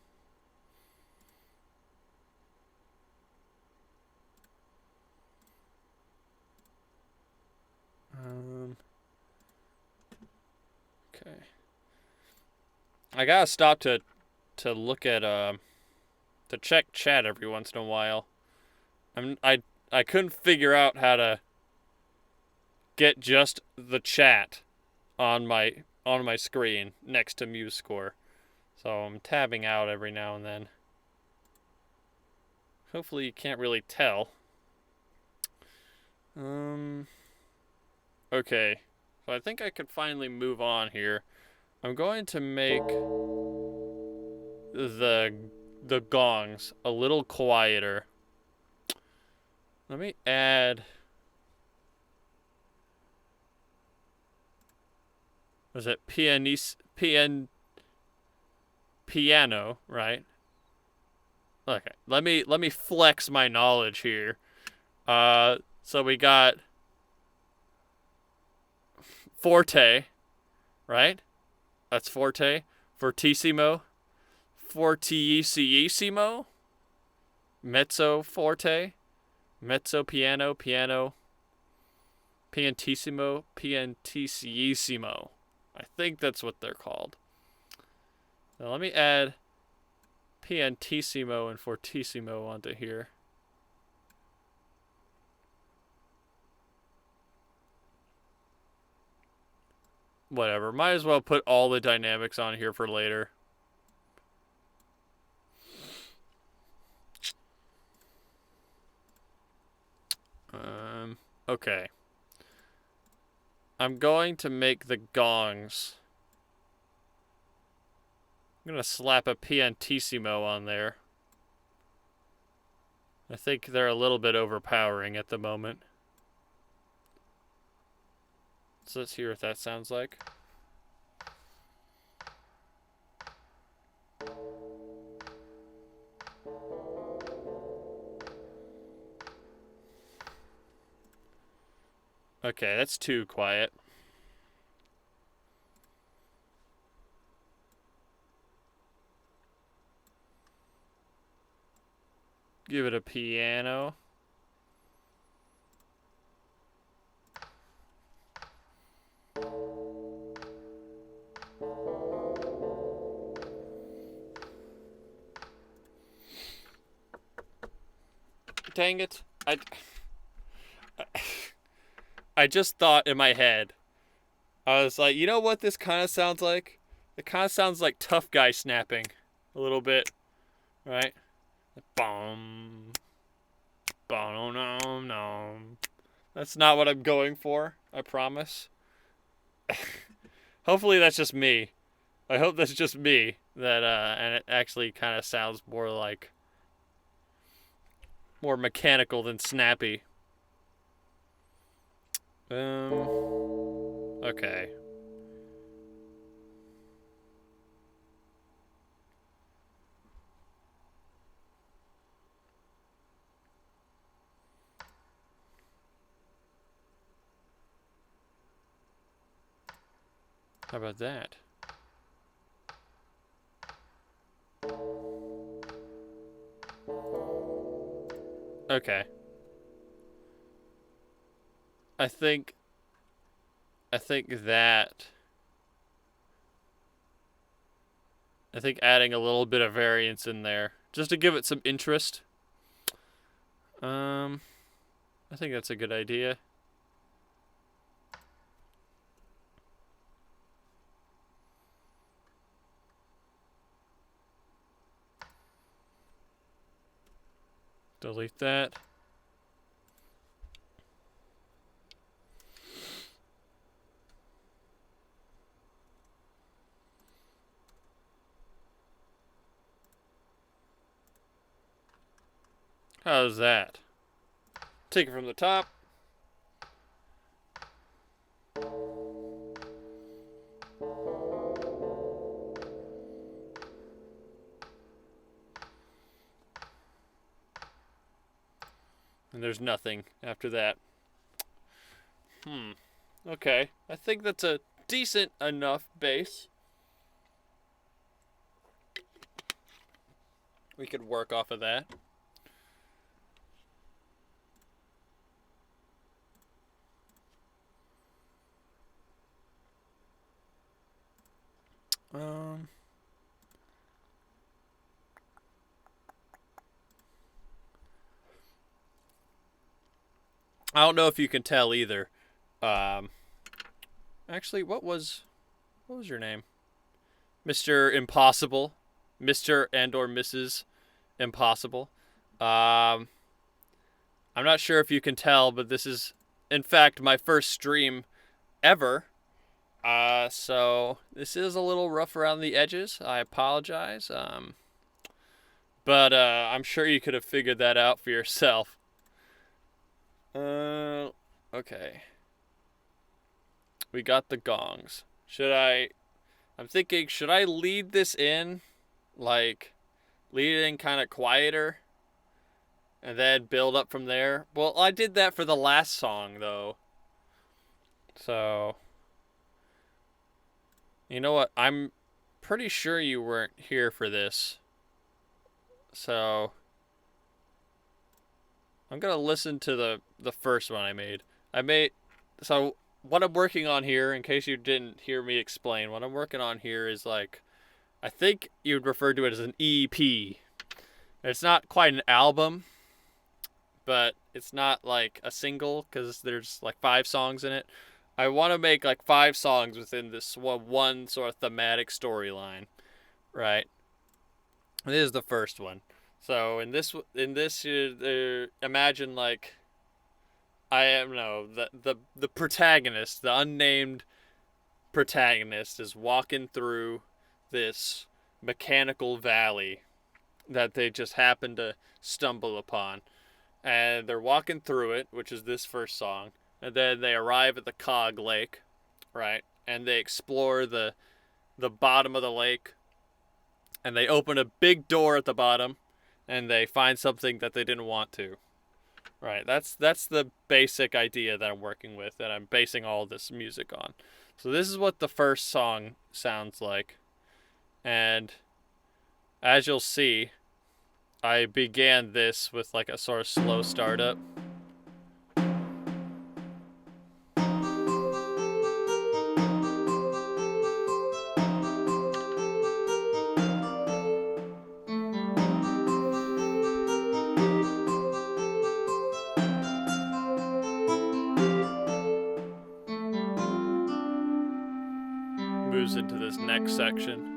Speaker 1: Okay. I gotta stop to look at to check chat every once in a while. I couldn't figure out how to get just the chat on my screen next to MuseScore. So I'm tabbing out every now and then. Hopefully you can't really tell. Okay. So I think I could finally move on here. I'm going to make the gongs a little quieter. Let me add... Was it piano, right? Okay, let me flex my knowledge here. So we got forte, right? That's forte. Fortissimo. Fortissimo. Mezzo forte. Mezzo piano. Piano. Piantissimo. Piantissimo. I think that's what they're called. Now let me add piantissimo and fortissimo onto here. Whatever. Might as well put all the dynamics on here for later. Okay. I'm going to make the gongs. I'm going to slap a piantissimo on there. I think they're a little bit overpowering at the moment. So let's hear what that sounds like. Okay, that's too quiet. Give it a piano. Dang it. I just thought in my head, I was like, you know what this kind of sounds like? It kind of sounds like tough guy snapping a little bit, right? Boom. Boom. That's not what I'm going for, I promise. Hopefully that's just me. I hope that's just me that and it actually kind of sounds more mechanical than snappy. Okay. How about that? Okay. I think that... I think adding a little bit of variance in there, just to give it some interest. I think that's a good idea. Delete that. How's that? Take it from the top. And there's nothing after that. Okay. I think that's a decent enough bass. We could work off of that. I don't know if you can tell either. Actually, what was your name? Mr. Impossible, Mr. and or Mrs. Impossible. I'm not sure if you can tell, but this is, in fact, my first stream ever. So this is a little rough around the edges. I apologize. But I'm sure you could have figured that out for yourself. Okay. We got the gongs. I'm thinking, should I lead this in? Like, lead it in kind of quieter? And then build up from there? Well, I did that for the last song, though. So, you know what? I'm pretty sure you weren't here for this. So, I'm going to listen to the first one I made. So, what I'm working on here, in case you didn't hear me explain, what I'm working on here is like, I think you would refer to it as an EP. It's not quite an album, but it's not like a single because there's like 5 songs in it. I want to make like 5 songs within this one sort of thematic storyline, right? This is the first one. So in this, imagine like, I don't know, the protagonist, the unnamed protagonist, is walking through this mechanical valley that they just happen to stumble upon. And they're walking through it, which is this first song. And then they arrive at the Cog Lake, right? And they explore the bottom of the lake. And they open a big door at the bottom. And they find something that they didn't want to. Right, that's the basic idea that I'm working with, that I'm basing all this music on. So this is what the first song sounds like. And as you'll see, I began this with like a sort of slow startup. Moves into this next section.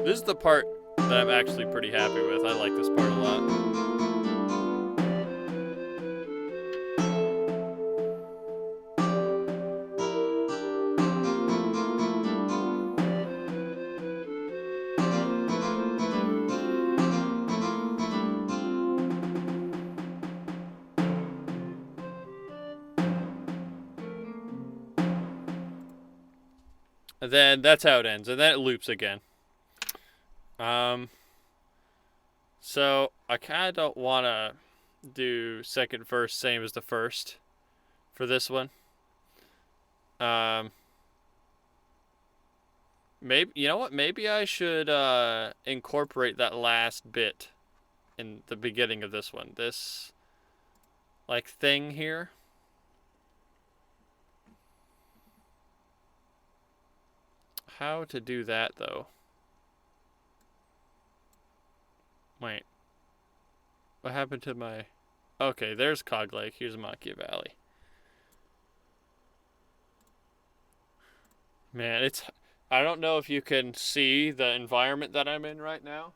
Speaker 1: This is the part that I'm actually pretty happy with. I like this part a lot. And then that's how it ends. And then it loops again. So I kind of don't want to do second verse same as the first for this one. Um, maybe you know what? Maybe I should incorporate that last bit in the beginning of this one. This like thing here. How to do that though? Wait. What happened to my... Okay, there's Cog Lake. Here's Makia Valley. Man, it's... I don't know if you can see the environment that I'm in right now,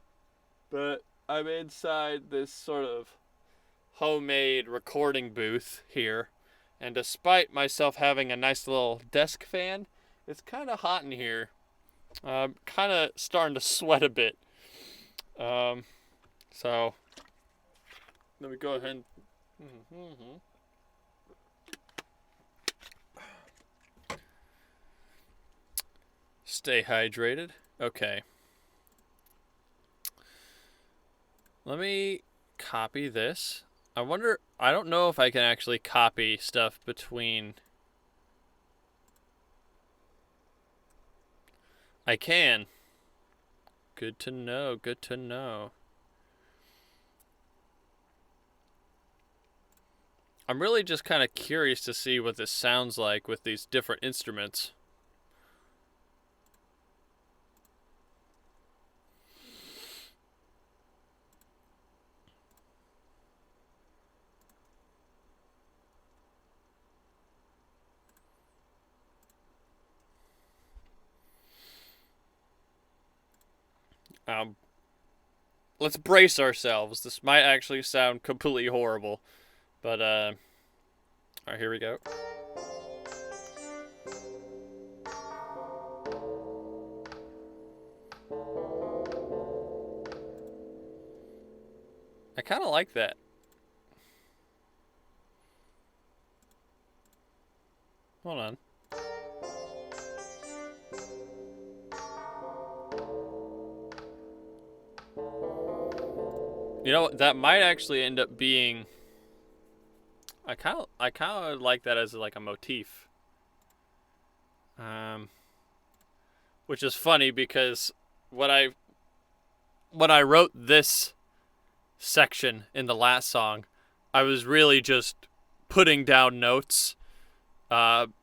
Speaker 1: but I'm inside this sort of homemade recording booth here. And despite myself having a nice little desk fan, it's kind of hot in here. I'm kind of starting to sweat a bit. So let me go ahead and... Stay hydrated. Okay. Let me copy this. I wonder... I don't know if I can actually copy stuff between... I can. Good to know. Good to know. I'm really just kind of curious to see what this sounds like with these different instruments. Let's brace ourselves. This might actually sound completely horrible. But, alright, here we go. I kind of like that. Hold on. You know, that might actually end up being... I kind of like that as like a motif. Which is funny because when I wrote this section in the last song, I was really just putting down notes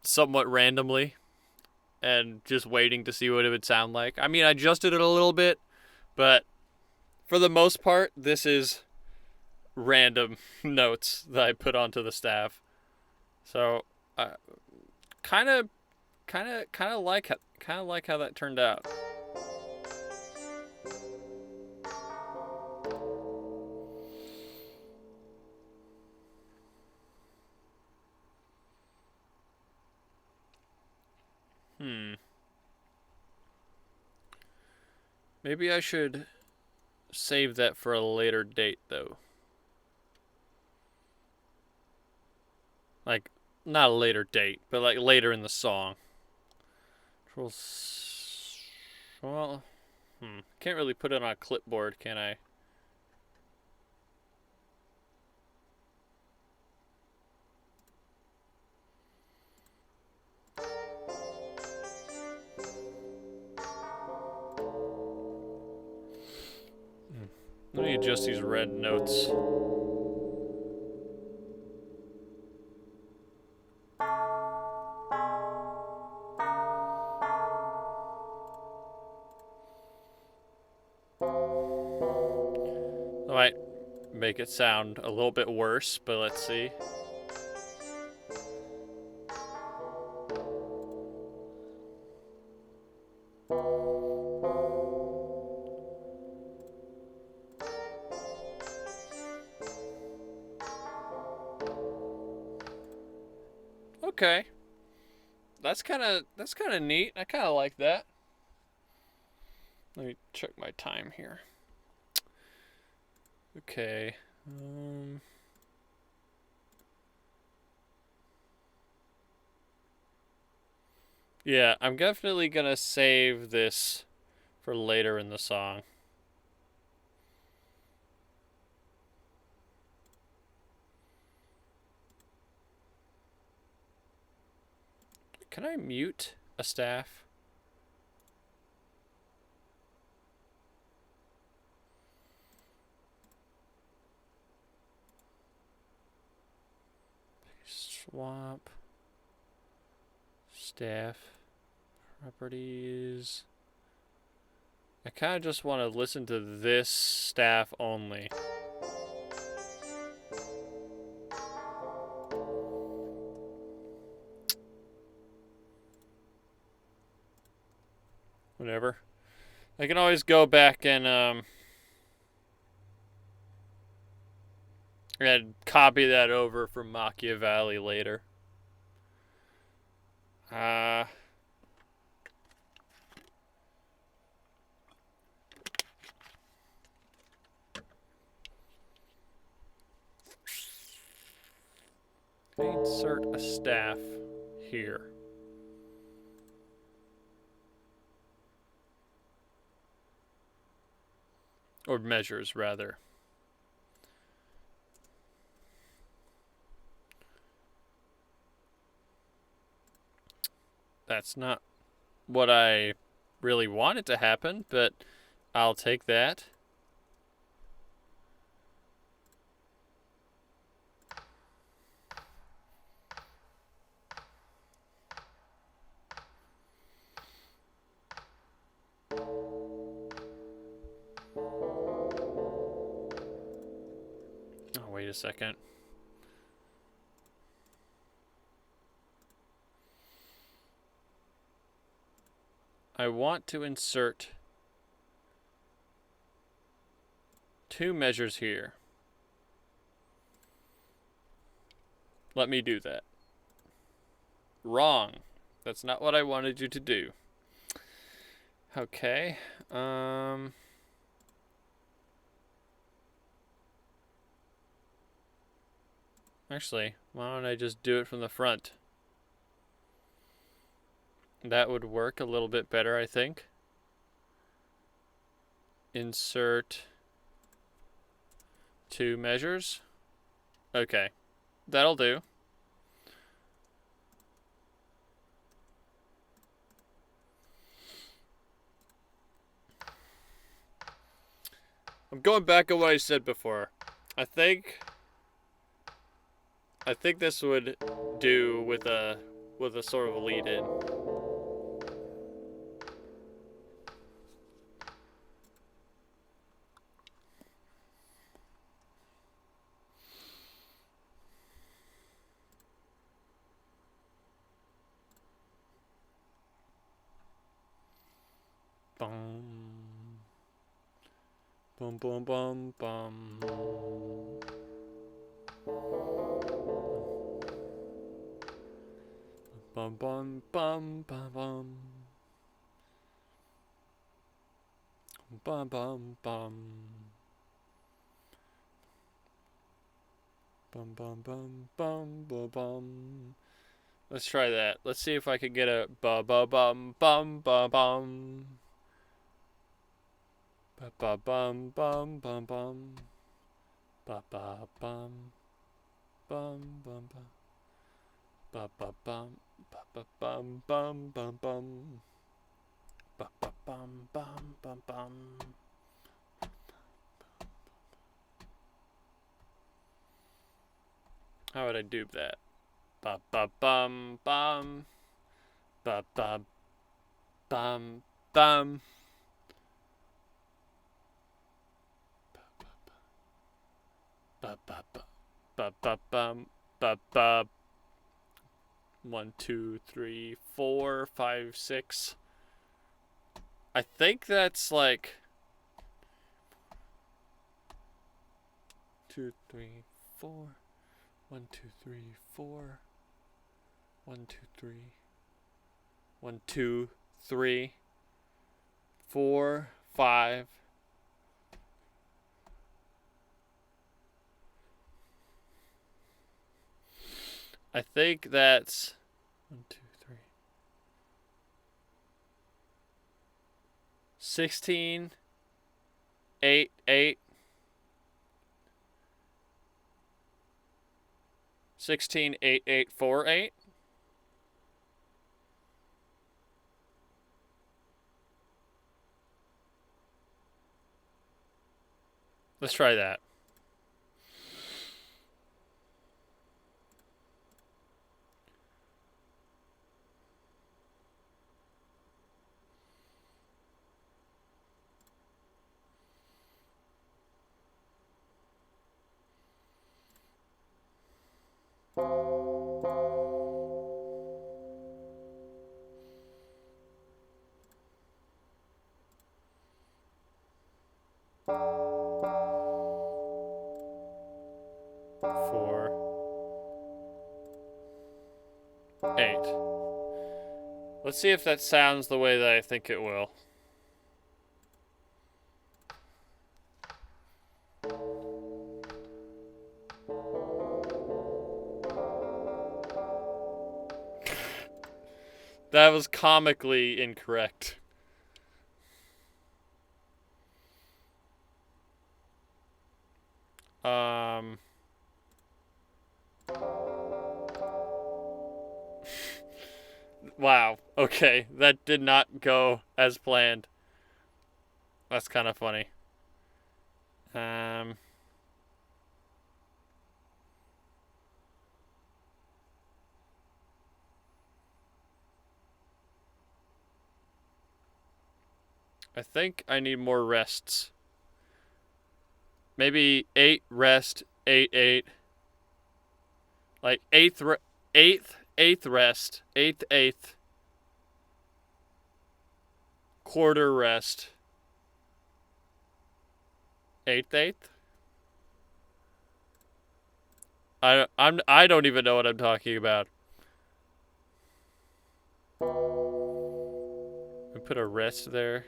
Speaker 1: somewhat randomly and just waiting to see what it would sound like. I mean, I adjusted it a little bit, but for the most part, this is random notes that I put onto the staff. So, kind of like how that turned out. Maybe I should save that for a later date, though. Like, not a later date, but like later in the song. Well, can't really put it on a clipboard, can I? Let me adjust these red notes. I might make it sound a little bit worse, but let's see. Okay. That's kind of neat. I kind of like that. Let me check my time here. Okay. Yeah, I'm definitely gonna save this for later in the song. Can I mute a staff? Swap. Staff. Properties. I kind of just want to listen to this staff only. Whatever. I can always go back and copy that over from Machiavelli later. Insert a staff here. Or measures, rather. That's not what I really wanted to happen, but I'll take that. Oh, wait a second. I want to insert 2 measures here. Let me do that. Wrong. That's not what I wanted you to do. Okay. Actually, why don't I just do it from the front? That would work a little bit better, I think. Insert 2 measures. Okay. That'll do. I'm going back on what I said before. I think this would do with a sort of lead in. Bum. Bum bum bum bum. Bum bum bum bum bum. Bum bum bum. Bum bum bum bum bum bum. Let's try that. Let's see if I can get a ba ba bum bum ba bum. Ba ba bum bum bum bum. Ba ba bum bum bum bum. Ba ba bum ba ba bum bum bum bum. Ba ba bum bum bum bum. How would I do that? Ba ba bum bum. Ba ba bum bum. Ba ba ba ba ba bum ba ba. 1, 2, 3, 4, 5, 6. I think that's like 2, 3, 4. 1, 2, 3, 4. 1, 2, 3. 1, 2, 3, 4, 5. I think that's 1, 2, 3. 16, 8, 8. 16, 8, 8, 4, 8. Let's try that. Four, 8. Let's see if that sounds the way that I think it will. That was comically incorrect. Wow. Okay, that did not go as planned. That's kind of funny. I think I need more rests. Maybe 8 rest, 8, 8. Like 8th rest, 8th, 8th. Quarter rest. 8th, 8th. I don't even know what I'm talking about. I put a rest there.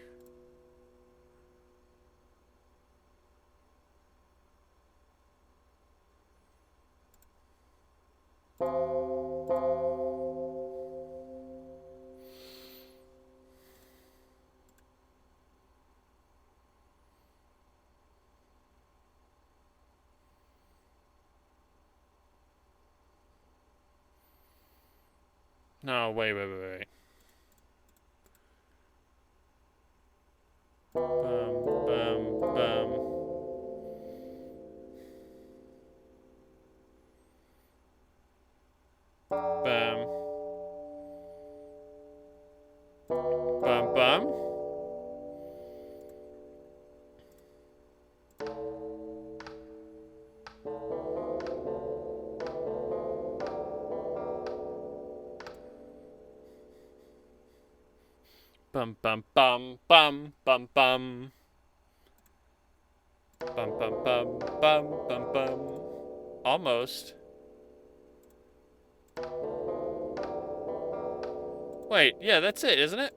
Speaker 1: No, wait. Bum. Bum. Bum. Bum. Almost. Wait, yeah, that's it, isn't it?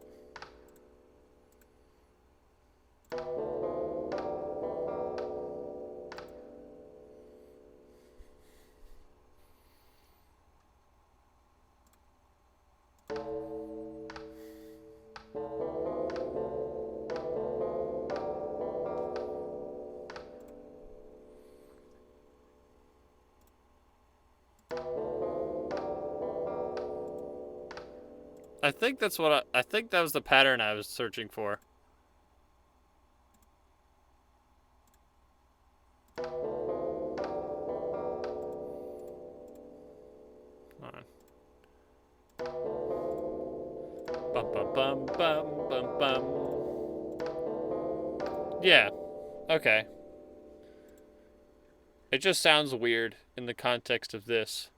Speaker 1: I think that's what I think that was the pattern I was searching for. Hold on. Bum. Yeah. Okay. It just sounds weird in the context of this.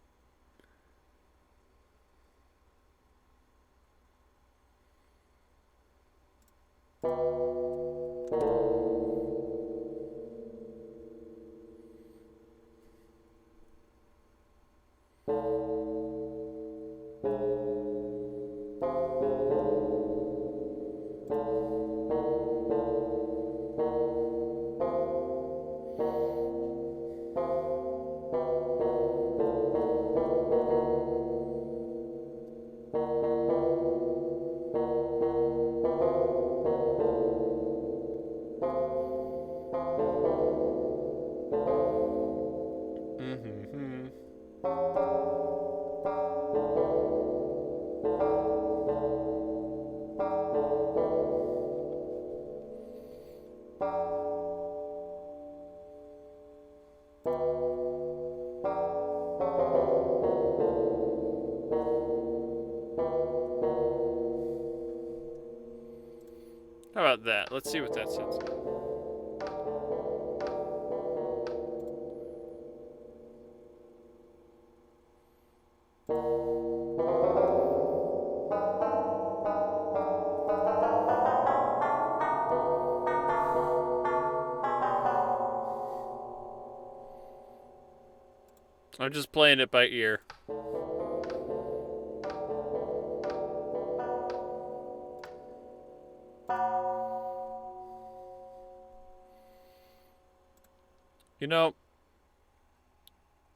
Speaker 1: about that. Let's see what that says. I'm just playing it by ear. You know,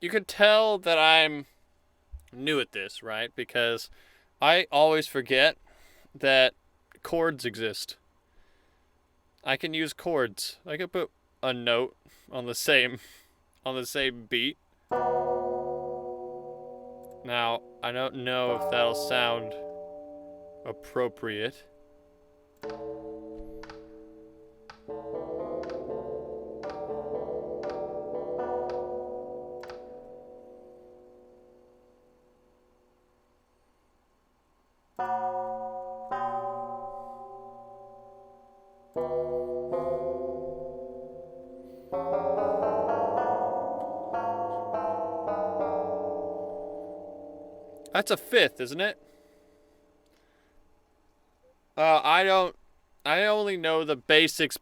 Speaker 1: you can tell that I'm new at this, right? Because I always forget that chords exist. I can use chords. I can put a note on the same beat. Now, I don't know if that'll sound appropriate. That's a fifth, isn't it? I only know the basics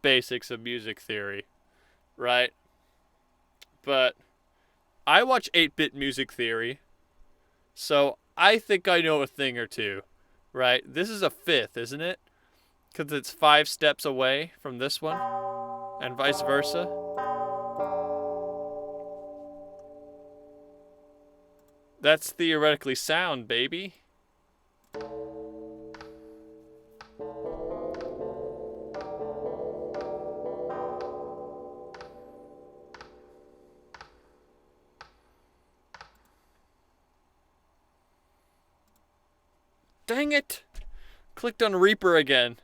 Speaker 1: of music theory, right? But I watch 8-bit music theory, so I think I know a thing or two, right? This is a fifth, isn't it? Because it's 5 steps away from this one, and vice versa. That's theoretically sound, baby. Dang it! Clicked on Reaper again.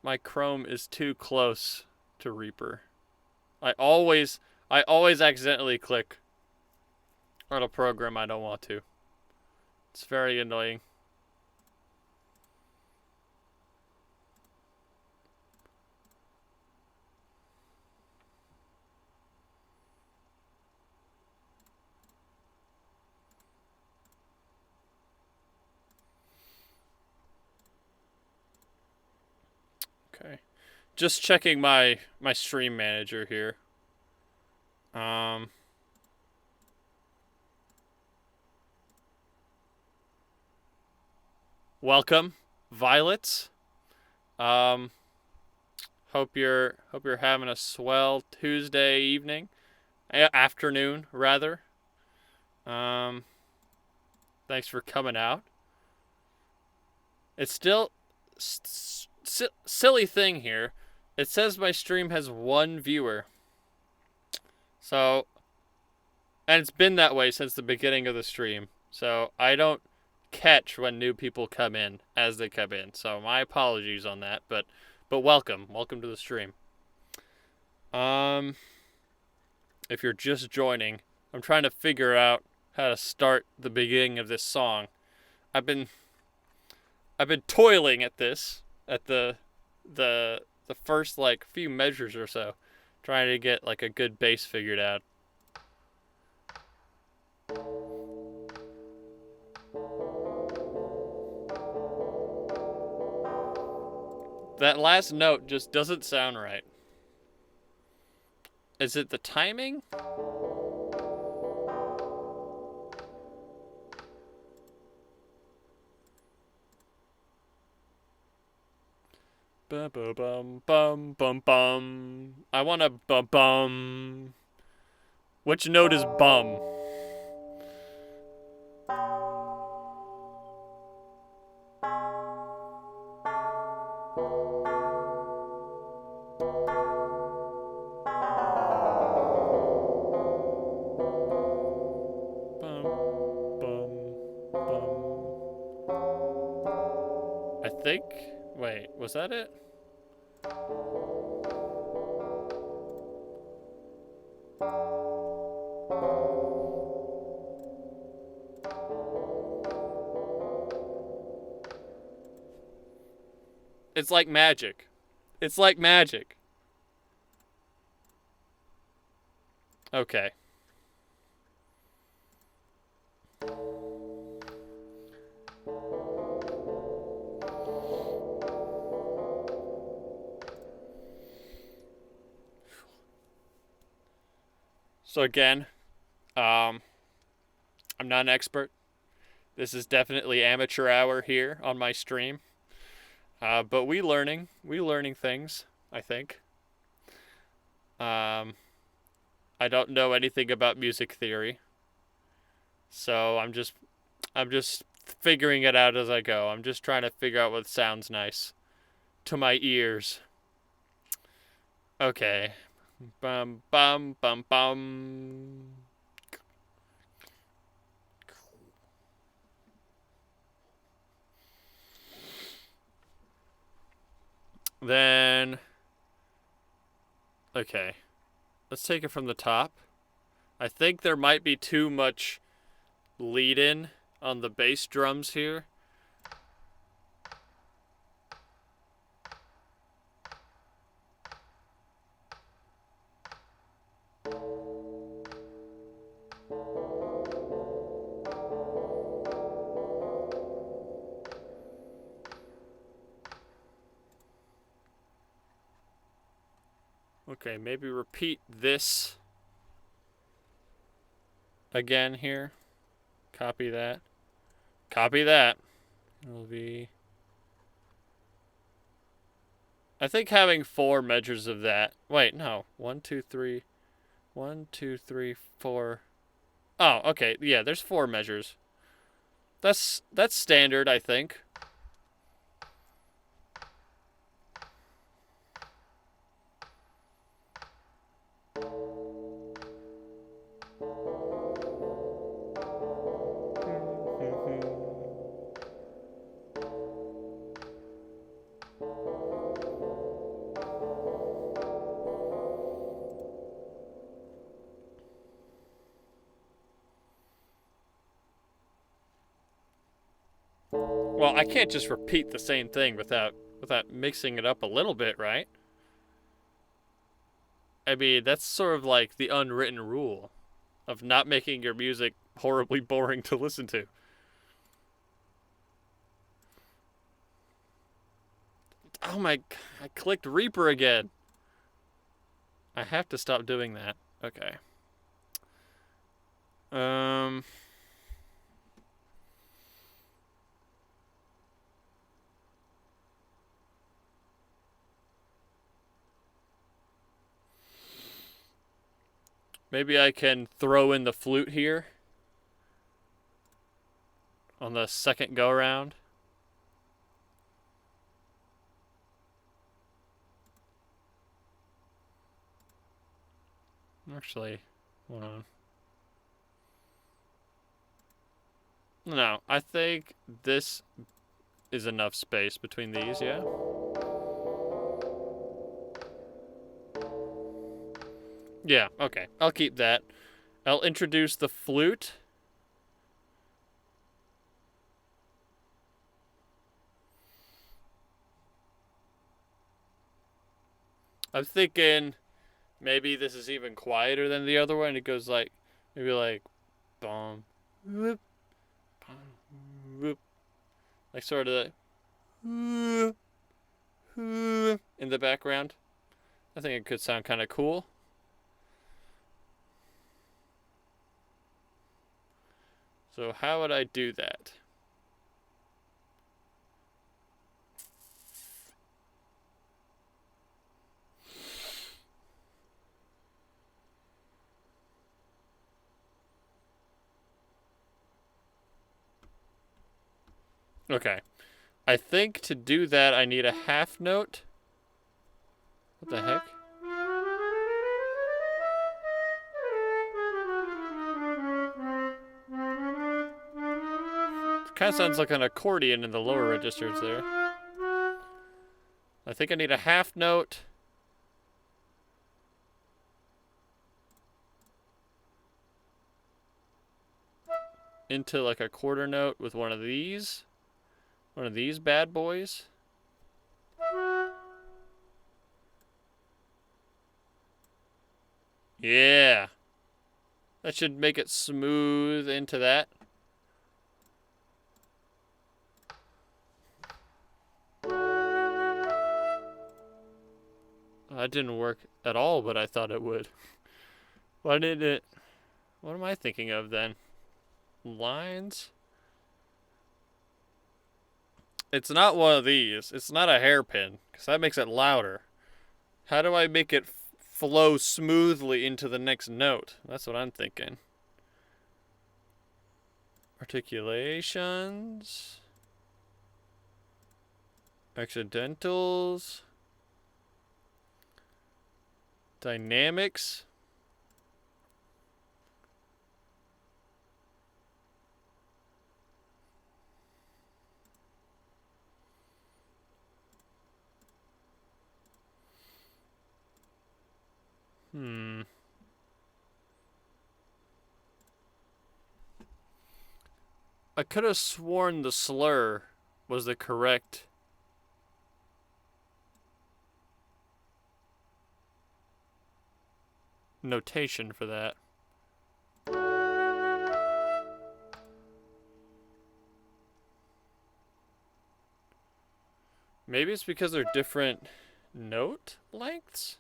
Speaker 1: My Chrome is too close to Reaper. I always accidentally click on a program I don't want to. It's very annoying. Okay. Just checking my stream manager here. Welcome, Violets. Hope you're having a swell Tuesday evening, afternoon rather. Thanks for coming out. It's still silly thing here. It says my stream has 1 viewer. So, and it's been that way since the beginning of the stream. So I don't catch when new people come in as they come in. So my apologies on that, but welcome to the stream. If you're just joining, I'm trying to figure out how to start the beginning of this song. I've been toiling at this at the first like few measures or so, trying to get like a good bass figured out. That last note just doesn't sound right. Is it the timing? Bum bum bum bum bum bum. I want a bum bum. Which note is bum? I think. Wait, was that it? It's like magic. It's like magic. Okay. So again, I'm not an expert. This is definitely amateur hour here on my stream. But we learning things, I think. I don't know anything about music theory. So I'm just figuring it out as I go. I'm just trying to figure out what sounds nice to my ears. Okay. Bum bum bum bum. Then okay. Let's take it from the top. I think there might be too much lead in on the bass drums here. Okay, maybe repeat this again here. Copy that. Copy that. It'll be... I think having 4 measures of that... Wait, no. 1, 2, 3... 1, 2, 3, 4... Oh, okay. Yeah, there's 4 measures. That's standard, I think. Well, I can't just repeat the same thing without mixing it up a little bit, right? I mean, that's sort of like the unwritten rule of not making your music horribly boring to listen to. Oh my, I clicked Reaper again. I have to stop doing that. Okay. Maybe I can throw in the flute here on the second go around. Actually, hold on. No, I think this is enough space between these, yeah? Yeah, okay. I'll keep that. I'll introduce the flute. I'm thinking maybe this is even quieter than the other one. It goes like, maybe like, boom, whoop, whoop. Like sort of in the background. I think it could sound kind of cool. So how would I do that? Okay. I think to do that I need a half note. What the heck? It kind of sounds like an accordion in the lower registers there. I think I need a half note. Into like a quarter note with one of these. One of these bad boys. Yeah. That should make it smooth into that. That didn't work at all, but I thought it would. Why did it... What am I thinking of then? Lines? It's not one of these. It's not a hairpin, because that makes it louder. How do I make it flow smoothly into the next note? That's what I'm thinking. Articulations. Accidentals. Dynamics. I could have sworn the slur was the correct notation for that. Maybe it's because they're different note lengths?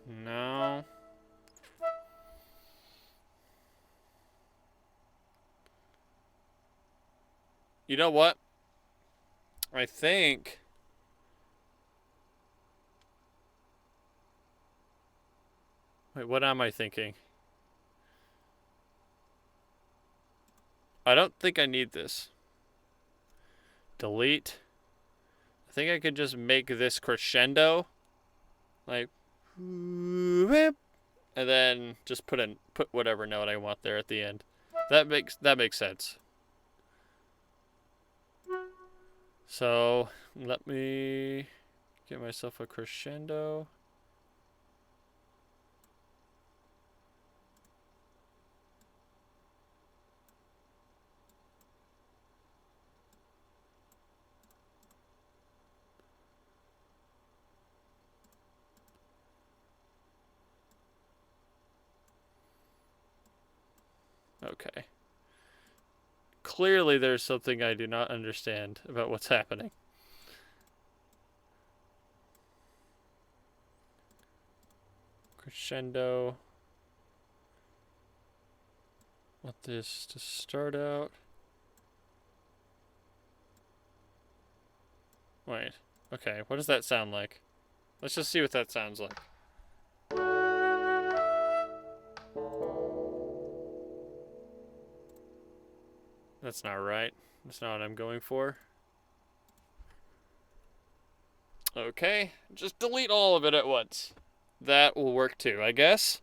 Speaker 1: No. You know what? I think... Wait, what am I thinking? I don't think I need this. Delete. I think I could just make this crescendo. Like... And then just put whatever note I want there at the end. That makes sense. So, let me get myself a crescendo. Okay. Clearly there's something I do not understand about what's happening. Crescendo. Want this to start out. Wait. Okay, what does that sound like? Let's just see what that sounds like. That's not right. That's not what I'm going for. Okay, just delete all of it at once. That will work too, I guess.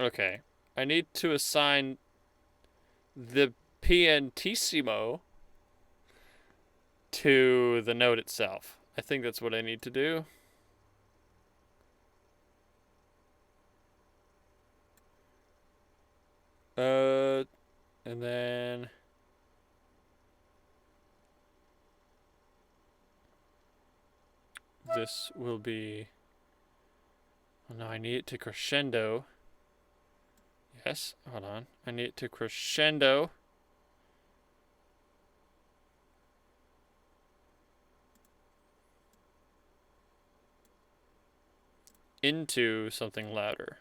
Speaker 1: Okay. I need to assign the pianissimo to the note itself. I think that's what I need to do. And then this will be... Oh no, I need it to crescendo. Yes, hold on. I need it to crescendo. Into something louder.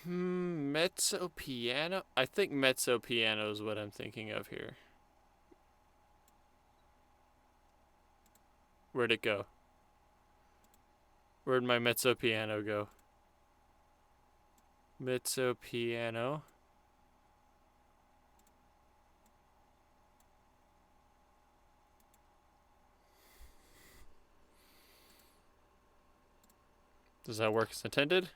Speaker 1: Mezzo piano? I think mezzo piano is what I'm thinking of here. Where'd it go? Where'd my mezzo piano go? Mezzo piano. Does that work as intended?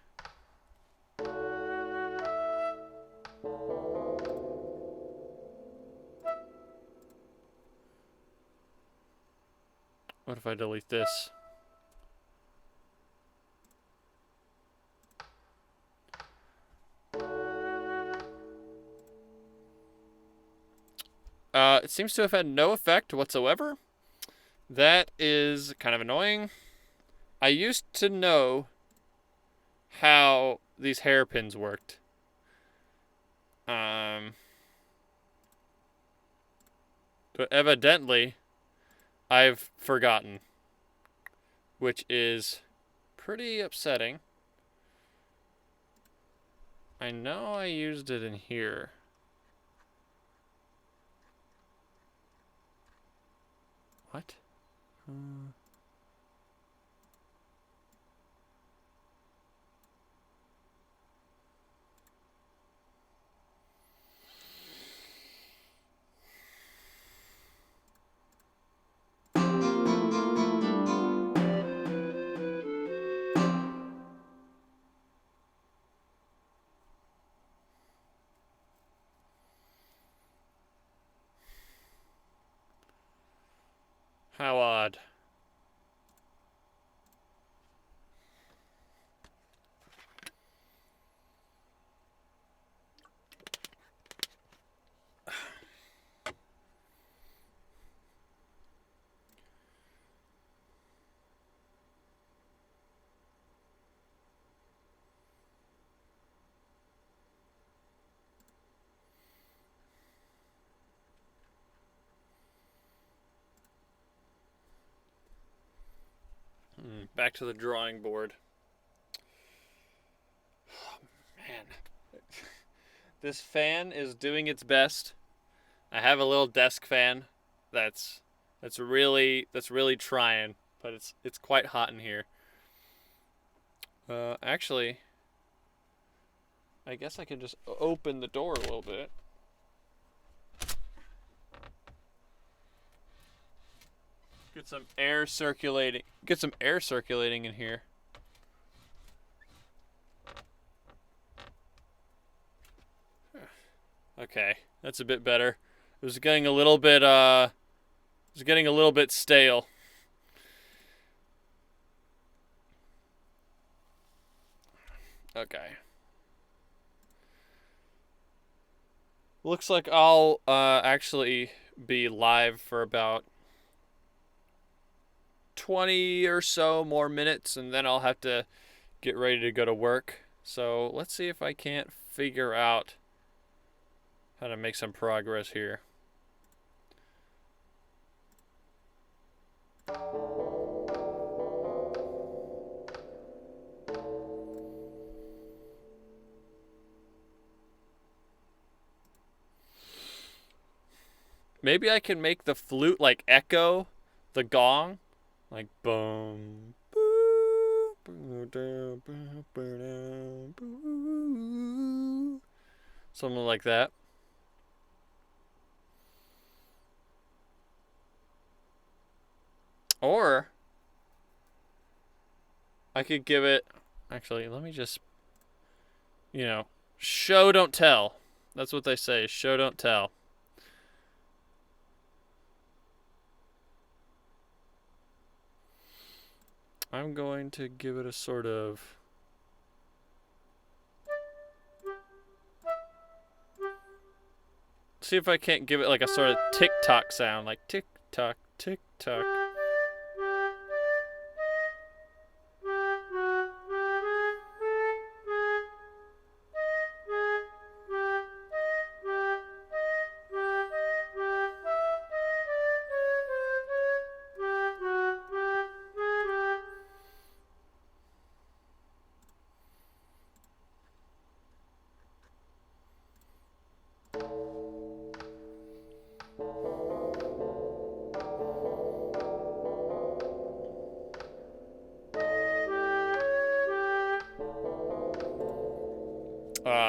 Speaker 1: if I delete this? It seems to have had no effect whatsoever. That is kind of annoying. I used to know how these hairpins worked. But evidently, I've forgotten, which is pretty upsetting. I know I used it in here. What? How odd. Back to the drawing board. Oh, man. This fan is doing its best. I have a little desk fan that's really trying, but it's quite hot in here. Actually, I guess I can just open the door a little bit. Get some air circulating. Get some air circulating in here. Okay, that's a bit better. It was getting a little bit stale. Okay. Looks like I'll actually be live for about 20 or so more minutes, and then I'll have to get ready to go to work. So let's see if I can't figure out how to make some progress here. Maybe I can make the flute like echo the gong. Like boom. Something like that. Or I could give it, actually, let me just, show don't tell. That's what they say, show don't tell. I'm going to give it a sort of see if I can't give it like a sort of tick-tock sound, like tick-tock, tick-tock.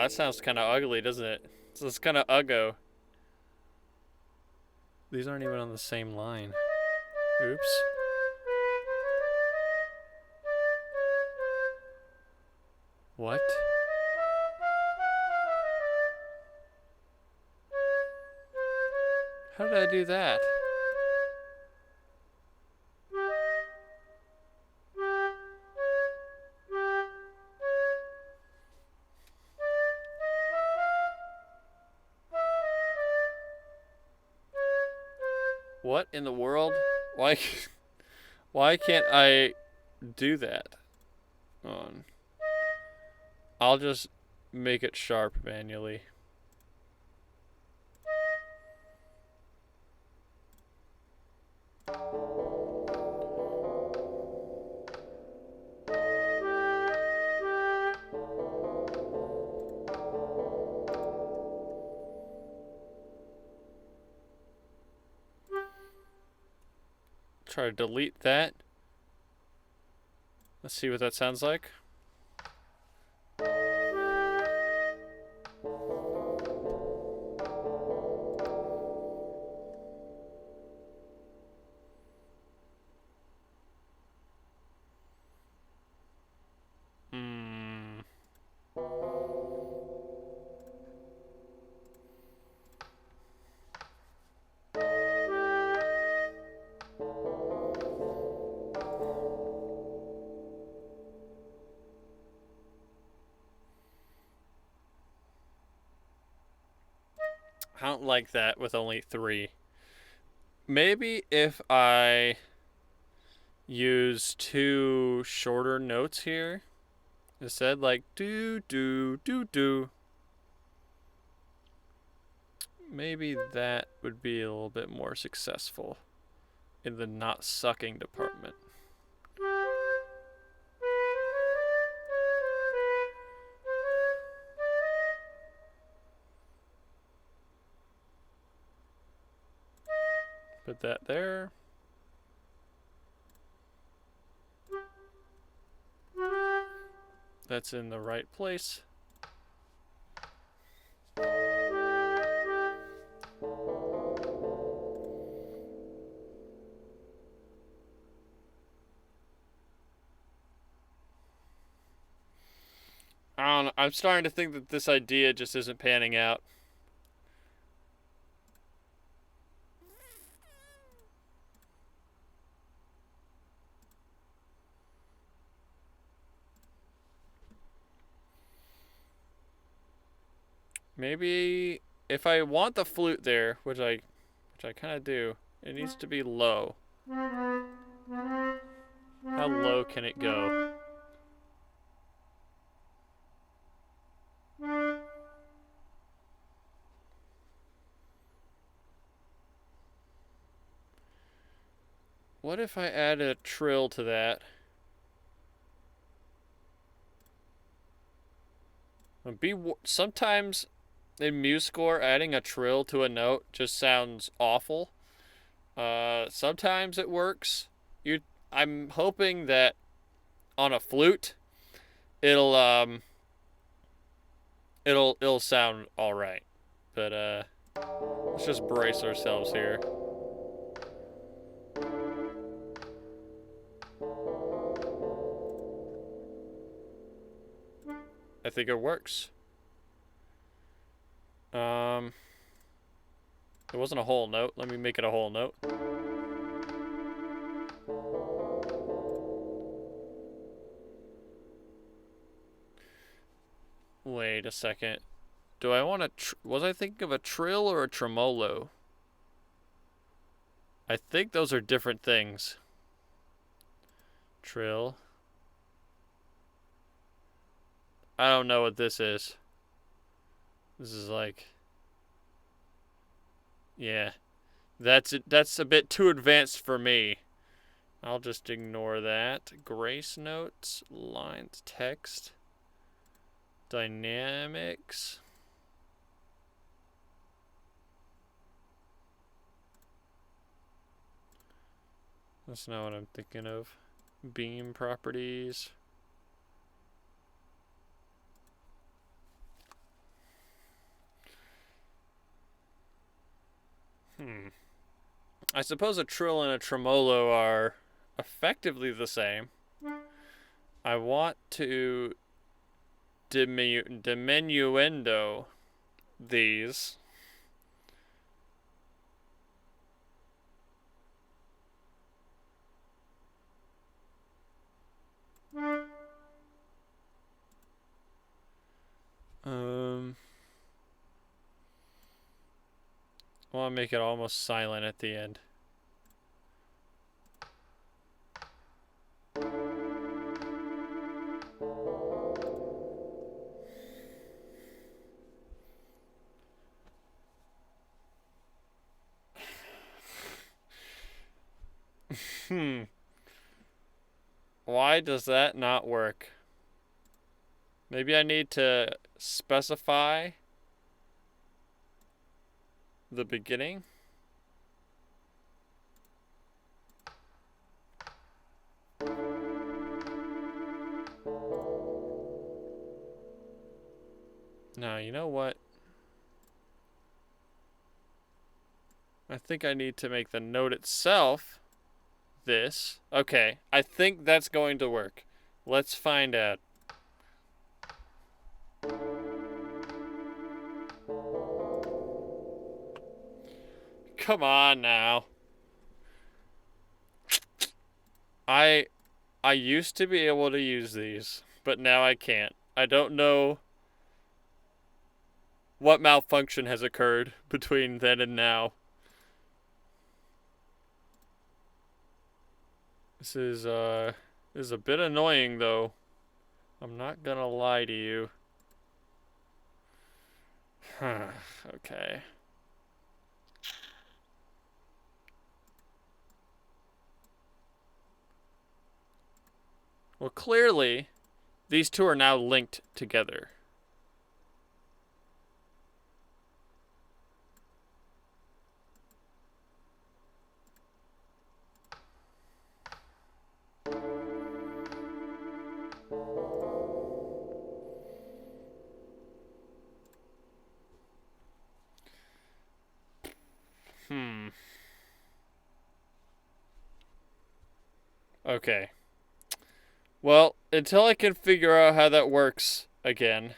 Speaker 1: That sounds kind of ugly, doesn't it? It's kind of uggo. These aren't even on the same line. Oops. What? How did I do that? What in the world? Why? Why can't I do that? On. I'll just make it sharp manually. Try to delete that. Let's see what that sounds like. I don't like that with only 3. Maybe if I use 2 shorter notes here instead, like do do do do. Maybe that would be a little bit more successful in the not sucking department. Put that there. That's in the right place. I don't know. I'm starting to think that this idea just isn't panning out. Maybe if I want the flute there, which I kind of do, it needs to be low. How low can it go? What if I add a trill to that? Sometimes in MuseScore, adding a trill to a note just sounds awful. Sometimes it works. I'm hoping that on a flute, it'll sound all right. But let's just brace ourselves here. I think it works. It wasn't a whole note. Let me make it a whole note. Wait a second. Do I want to... was I thinking of a trill or a tremolo? I think those are different things. Trill. I don't know what this is. This is like... yeah. That's a bit too advanced for me. I'll just ignore that. Grace notes, lines, text, dynamics. That's not what I'm thinking of. Beam properties. I suppose a trill and a tremolo are effectively the same. I want to diminuendo these. I want to make it almost silent at the end. Why does that not work? Maybe I need to specify the beginning. Now, you know what? I think I need to make the note itself this. Okay, I think that's going to work. Let's find out. Come on now. I used to be able to use these, but now I can't. I don't know what malfunction has occurred between then and now. This is a bit annoying though. I'm not gonna lie to you. Okay. Well, clearly, these two are now linked together. Okay. Well, until I can figure out how that works again,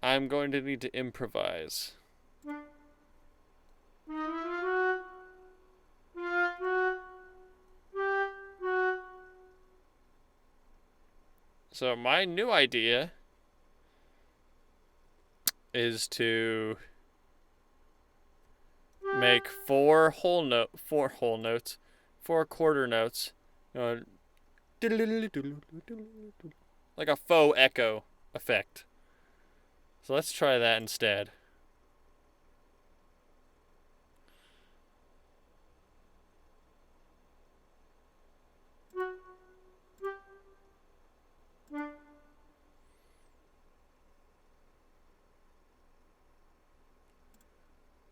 Speaker 1: I'm going to need to improvise. So my new idea is to make four quarter notes, like a faux echo effect. So let's try that instead.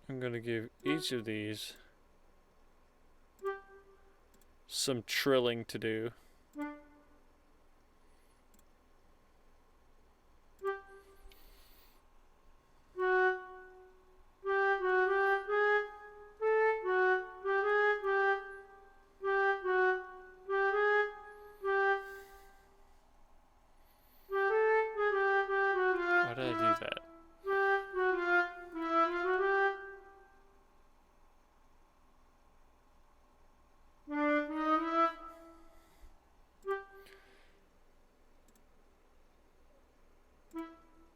Speaker 1: I'm going to give each of these some trilling to do. Why did I do that?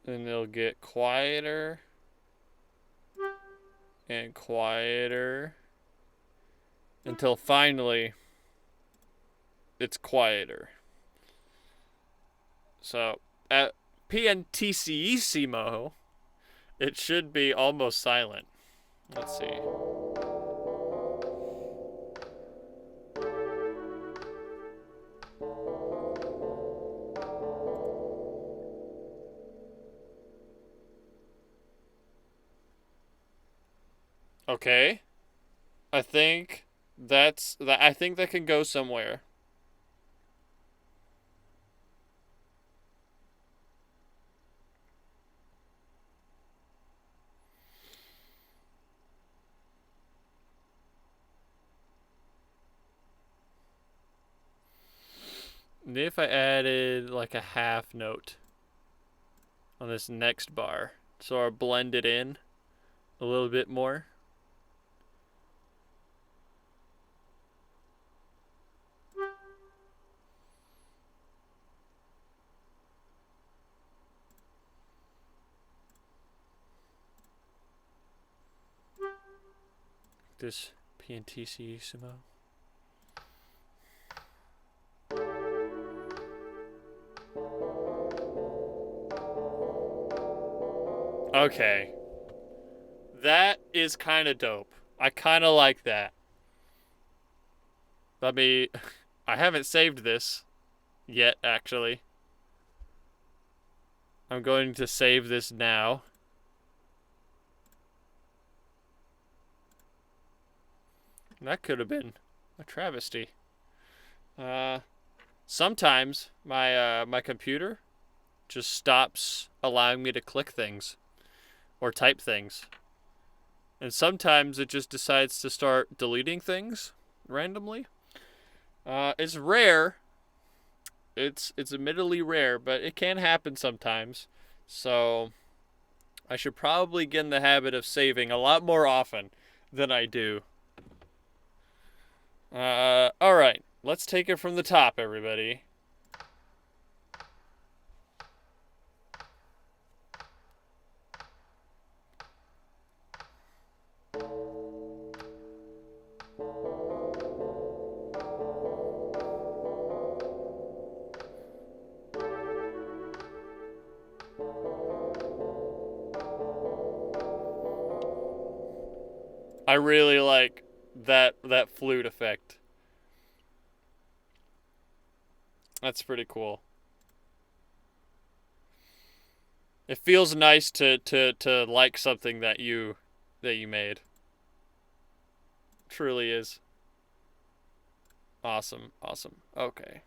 Speaker 1: Then they'll get quieter and quieter until finally it's quieter. So at pianissimo, it should be almost silent. Let's see. Okay. I think I think that can go somewhere. And if I added like a half note on this next bar, so I blend it in a little bit more. This pianissimo. Okay. That is kind of dope. I kind of like that. Let me... I haven't saved this yet, actually. I'm going to save this now. That could have been a travesty. Sometimes my computer just stops allowing me to click things or type things. And sometimes it just decides to start deleting things randomly. It's rare. It's admittedly rare, but it can happen sometimes. So I should probably get in the habit of saving a lot more often than I do. Alright. Let's take it from the top, everybody. I really like that flute effect. That's pretty cool. It feels nice to like something that you made. Truly is. Awesome. Awesome. Okay.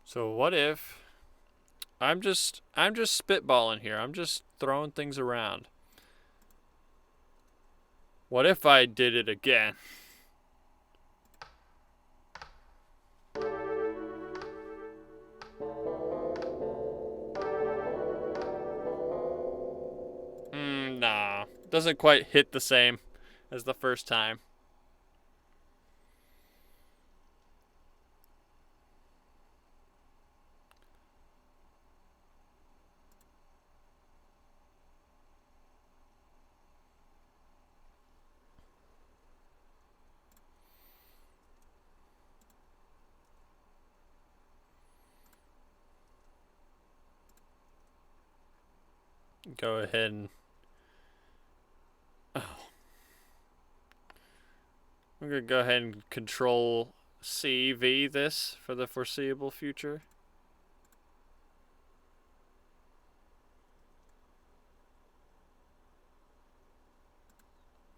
Speaker 1: So what if I'm just spitballing here. I'm just throwing things around. What if I did it again? Nah. Doesn't quite hit the same as the first time. Go ahead and... Oh. I'm going to go ahead and Control CV this for the foreseeable future.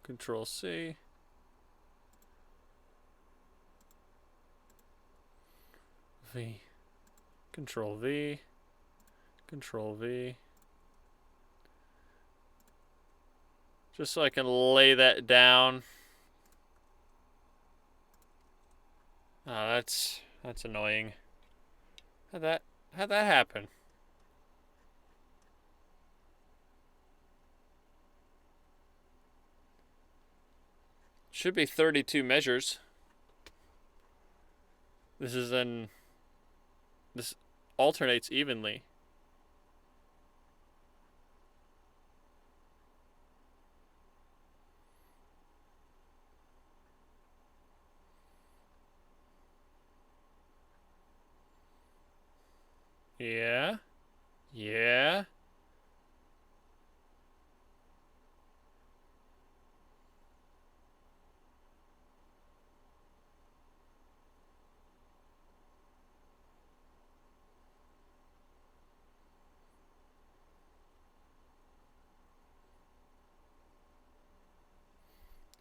Speaker 1: Control C. V. Control V. Control V. Just so I can lay that down. Oh, that's annoying. How'd that happen? Should be 32 measures. This alternates evenly. Yeah. Yeah.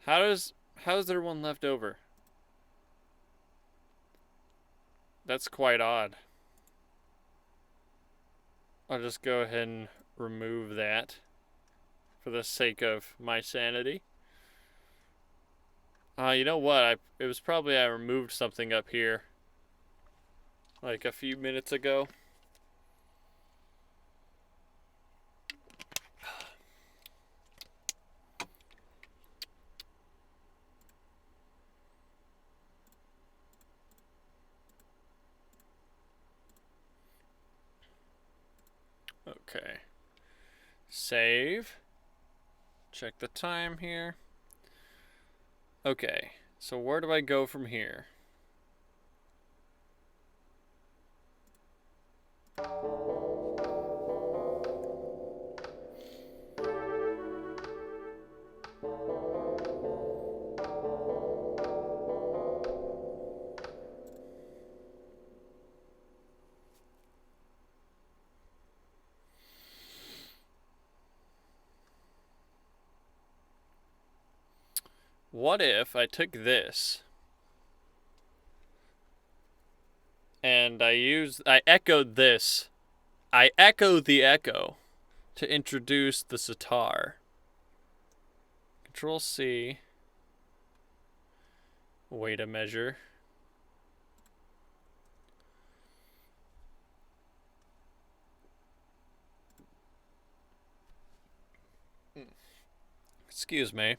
Speaker 1: How's there one left over? That's quite odd. I'll just go ahead and remove that for the sake of my sanity. You know what? It was probably I removed something up here like a few minutes ago. Okay. Save. Check the time here. Okay. So where do I go from here? What if I took this and I echoed this. I echoed the echo to introduce the sitar. Control C. Weight a measure. Excuse me.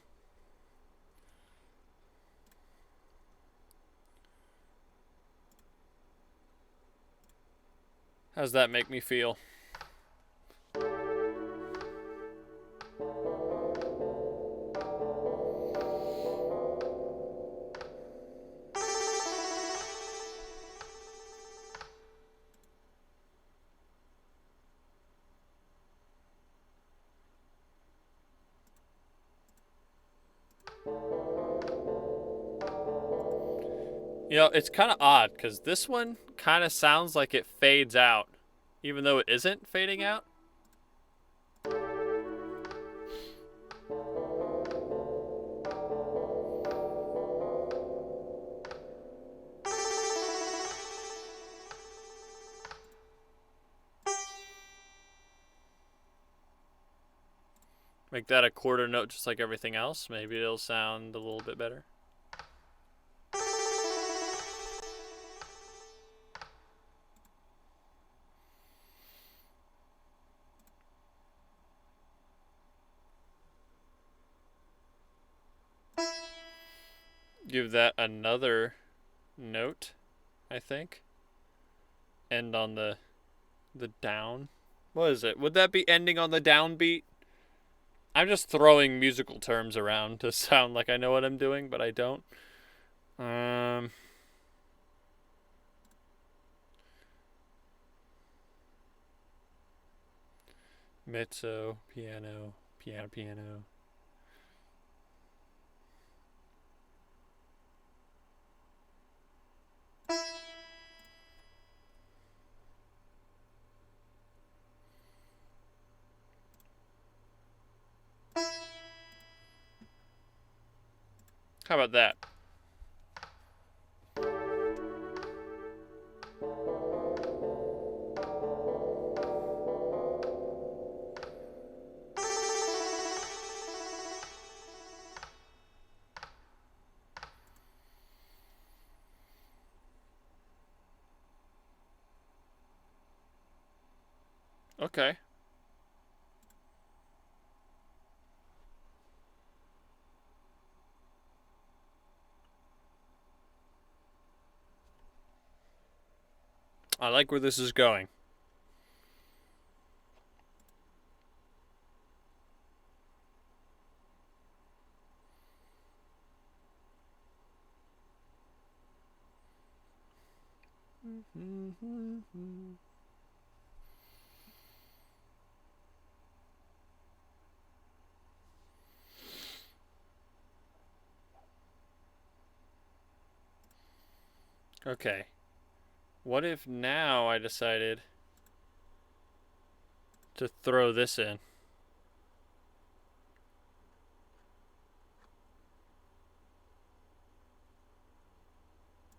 Speaker 1: How's that make me feel? You know, it's kind of odd because this one kind of sounds like it fades out, even though it isn't fading out. Make that a quarter note just like everything else. Maybe it'll sound a little bit better. Give that another note, I think. End on the down. What is it? Would that be ending on the downbeat? I'm just throwing musical terms around to sound like I know what I'm doing, but I don't. Mezzo, piano, piano, piano. How about that? Okay. I like where this is going. Okay. What if now I decided to throw this in?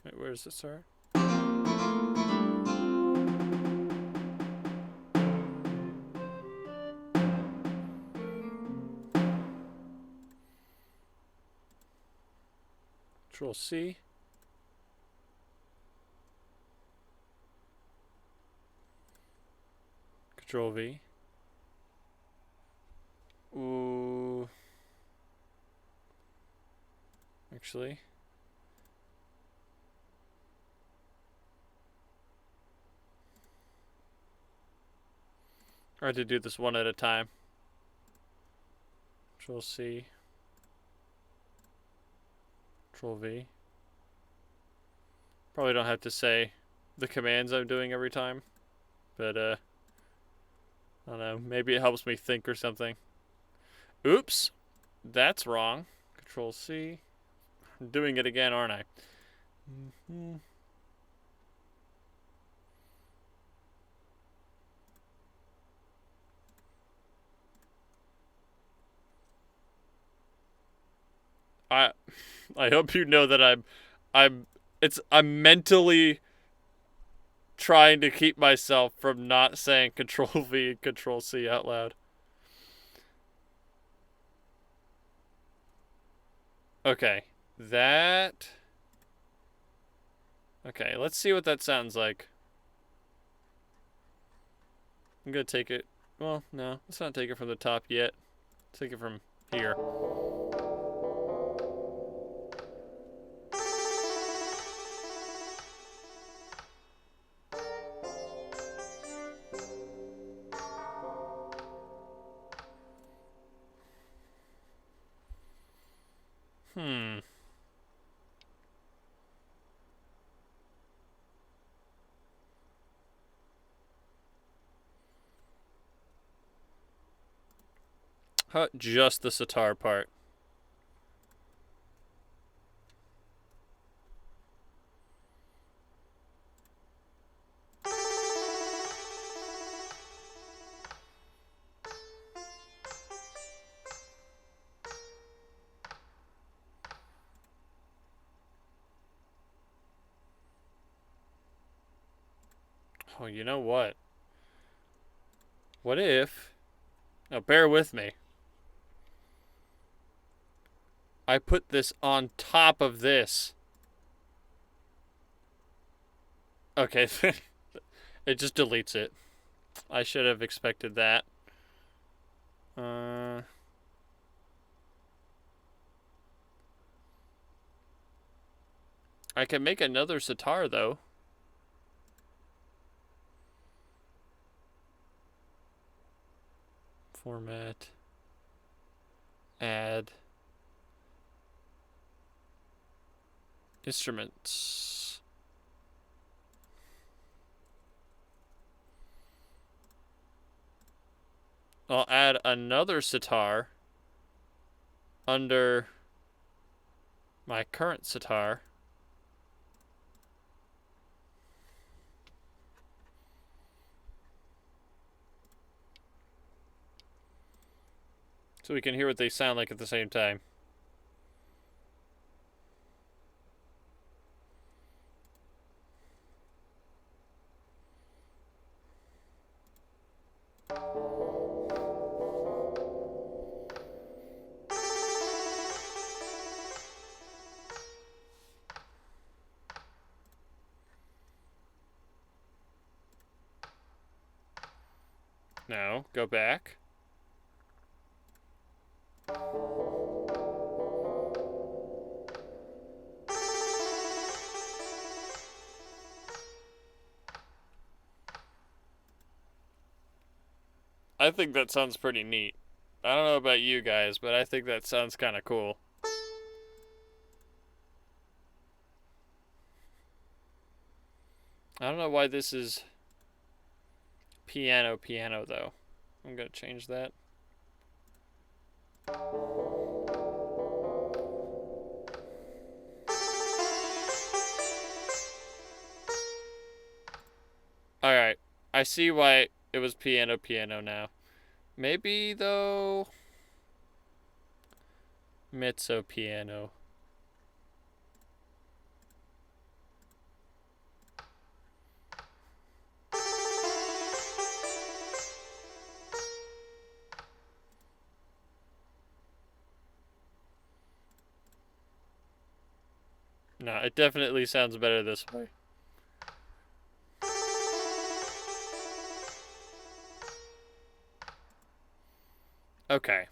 Speaker 1: Wait, where's this start? Control C. Control V. Ooh. Actually. I had to do this one at a time. Control C. Control V. Probably don't have to say the commands I'm doing every time. But, I don't know. Maybe it helps me think or something. Oops. That's wrong. Control C. I'm doing it again, aren't I? I I hope you know that I'm mentally trying to keep myself from not saying Control V and Control C out loud. Okay, that. Okay, let's see what that sounds like. I'm gonna take it. Well, no, let's not take it from the top yet. Let's take it from here. Hmm. Just the sitar part. Oh, you know what? What if... Now, bear with me. I put this on top of this. Okay, it just deletes it. I should have expected that. I can make another sitar, though. Format. Add. Instruments. I'll add another sitar under my current sitar. So we can hear what they sound like at the same time. Now, go back. I think that sounds pretty neat. I don't know about you guys, but I think that sounds kind of cool. I don't know why this is piano, though. I'm going to change that. Alright, I see why it was piano now. Maybe, though... mezzo piano. No, it definitely sounds better this way. Okay.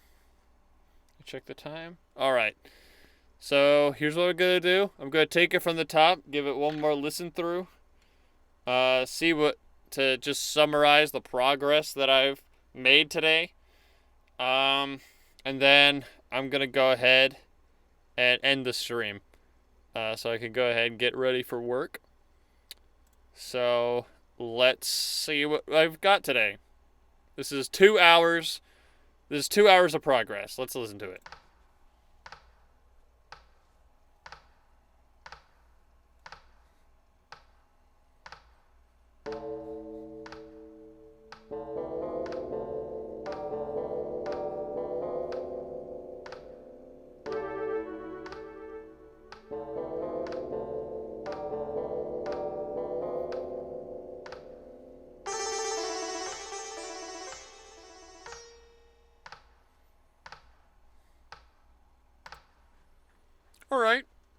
Speaker 1: Check the time. Alright. So, here's what I'm going to do. I'm going to take it from the top, give it one more listen through. See what... to just summarize the progress that I've made today. And then I'm going to go ahead and end the stream. So I can go ahead and get ready for work. So, let's see what I've got today. This is 2 hours. This is 2 hours of progress. Let's listen to it.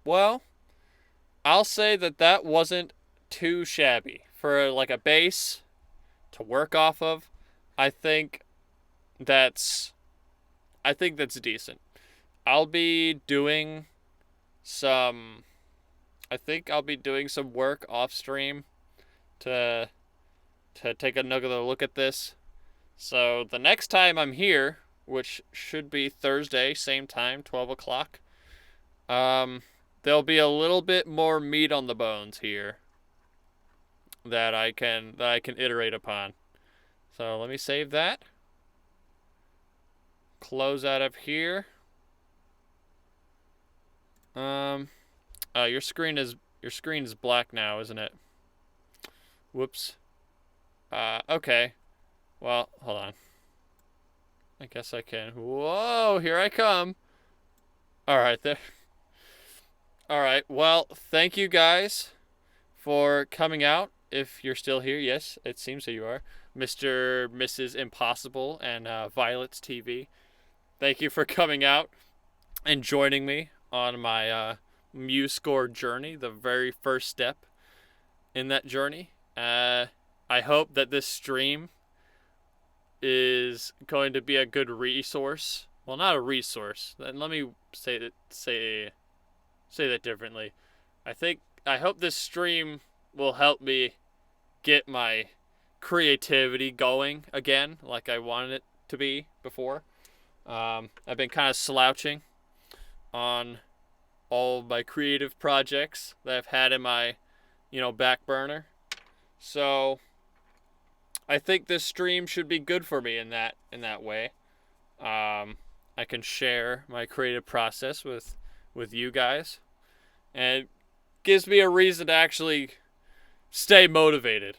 Speaker 1: Well, I'll say that wasn't too shabby for like a base to work off of. I think that's I think that's decent. I'll be doing some I think I'll be doing some work off stream to take another look at this. So the next time I'm here, which should be Thursday, same time, 12 o'clock, there'll be a little bit more meat on the bones here that I can iterate upon. So let me save that. Close out of here. Your screen is black now, isn't it? Whoops. Okay. Well, hold on. I guess I can. Whoa, here I come. All right, there. All right. Well, thank you guys for coming out. If you're still here, yes, it seems that you are. Mr. Mrs. Impossible and Violet's TV. Thank you for coming out and joining me on my MuseScore journey, the very first step in that journey. I hope that this stream is going to be a good resource. Well, not a resource. Let me say that differently. I hope this stream will help me get my creativity going again, like I wanted it to be before. I've been kind of slouching on all my creative projects that I've had in my, back burner. So I think this stream should be good for me in that way. I can share my creative process with you guys, and it gives me a reason to actually stay motivated,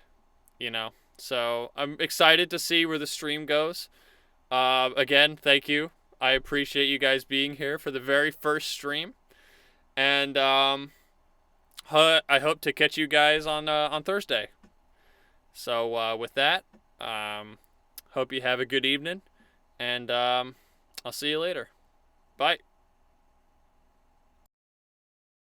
Speaker 1: So I'm excited to see where the stream goes. Again, thank you. I appreciate you guys being here for the very first stream, and I hope to catch you guys on Thursday. So with that, hope you have a good evening, and I'll see you later. Bye.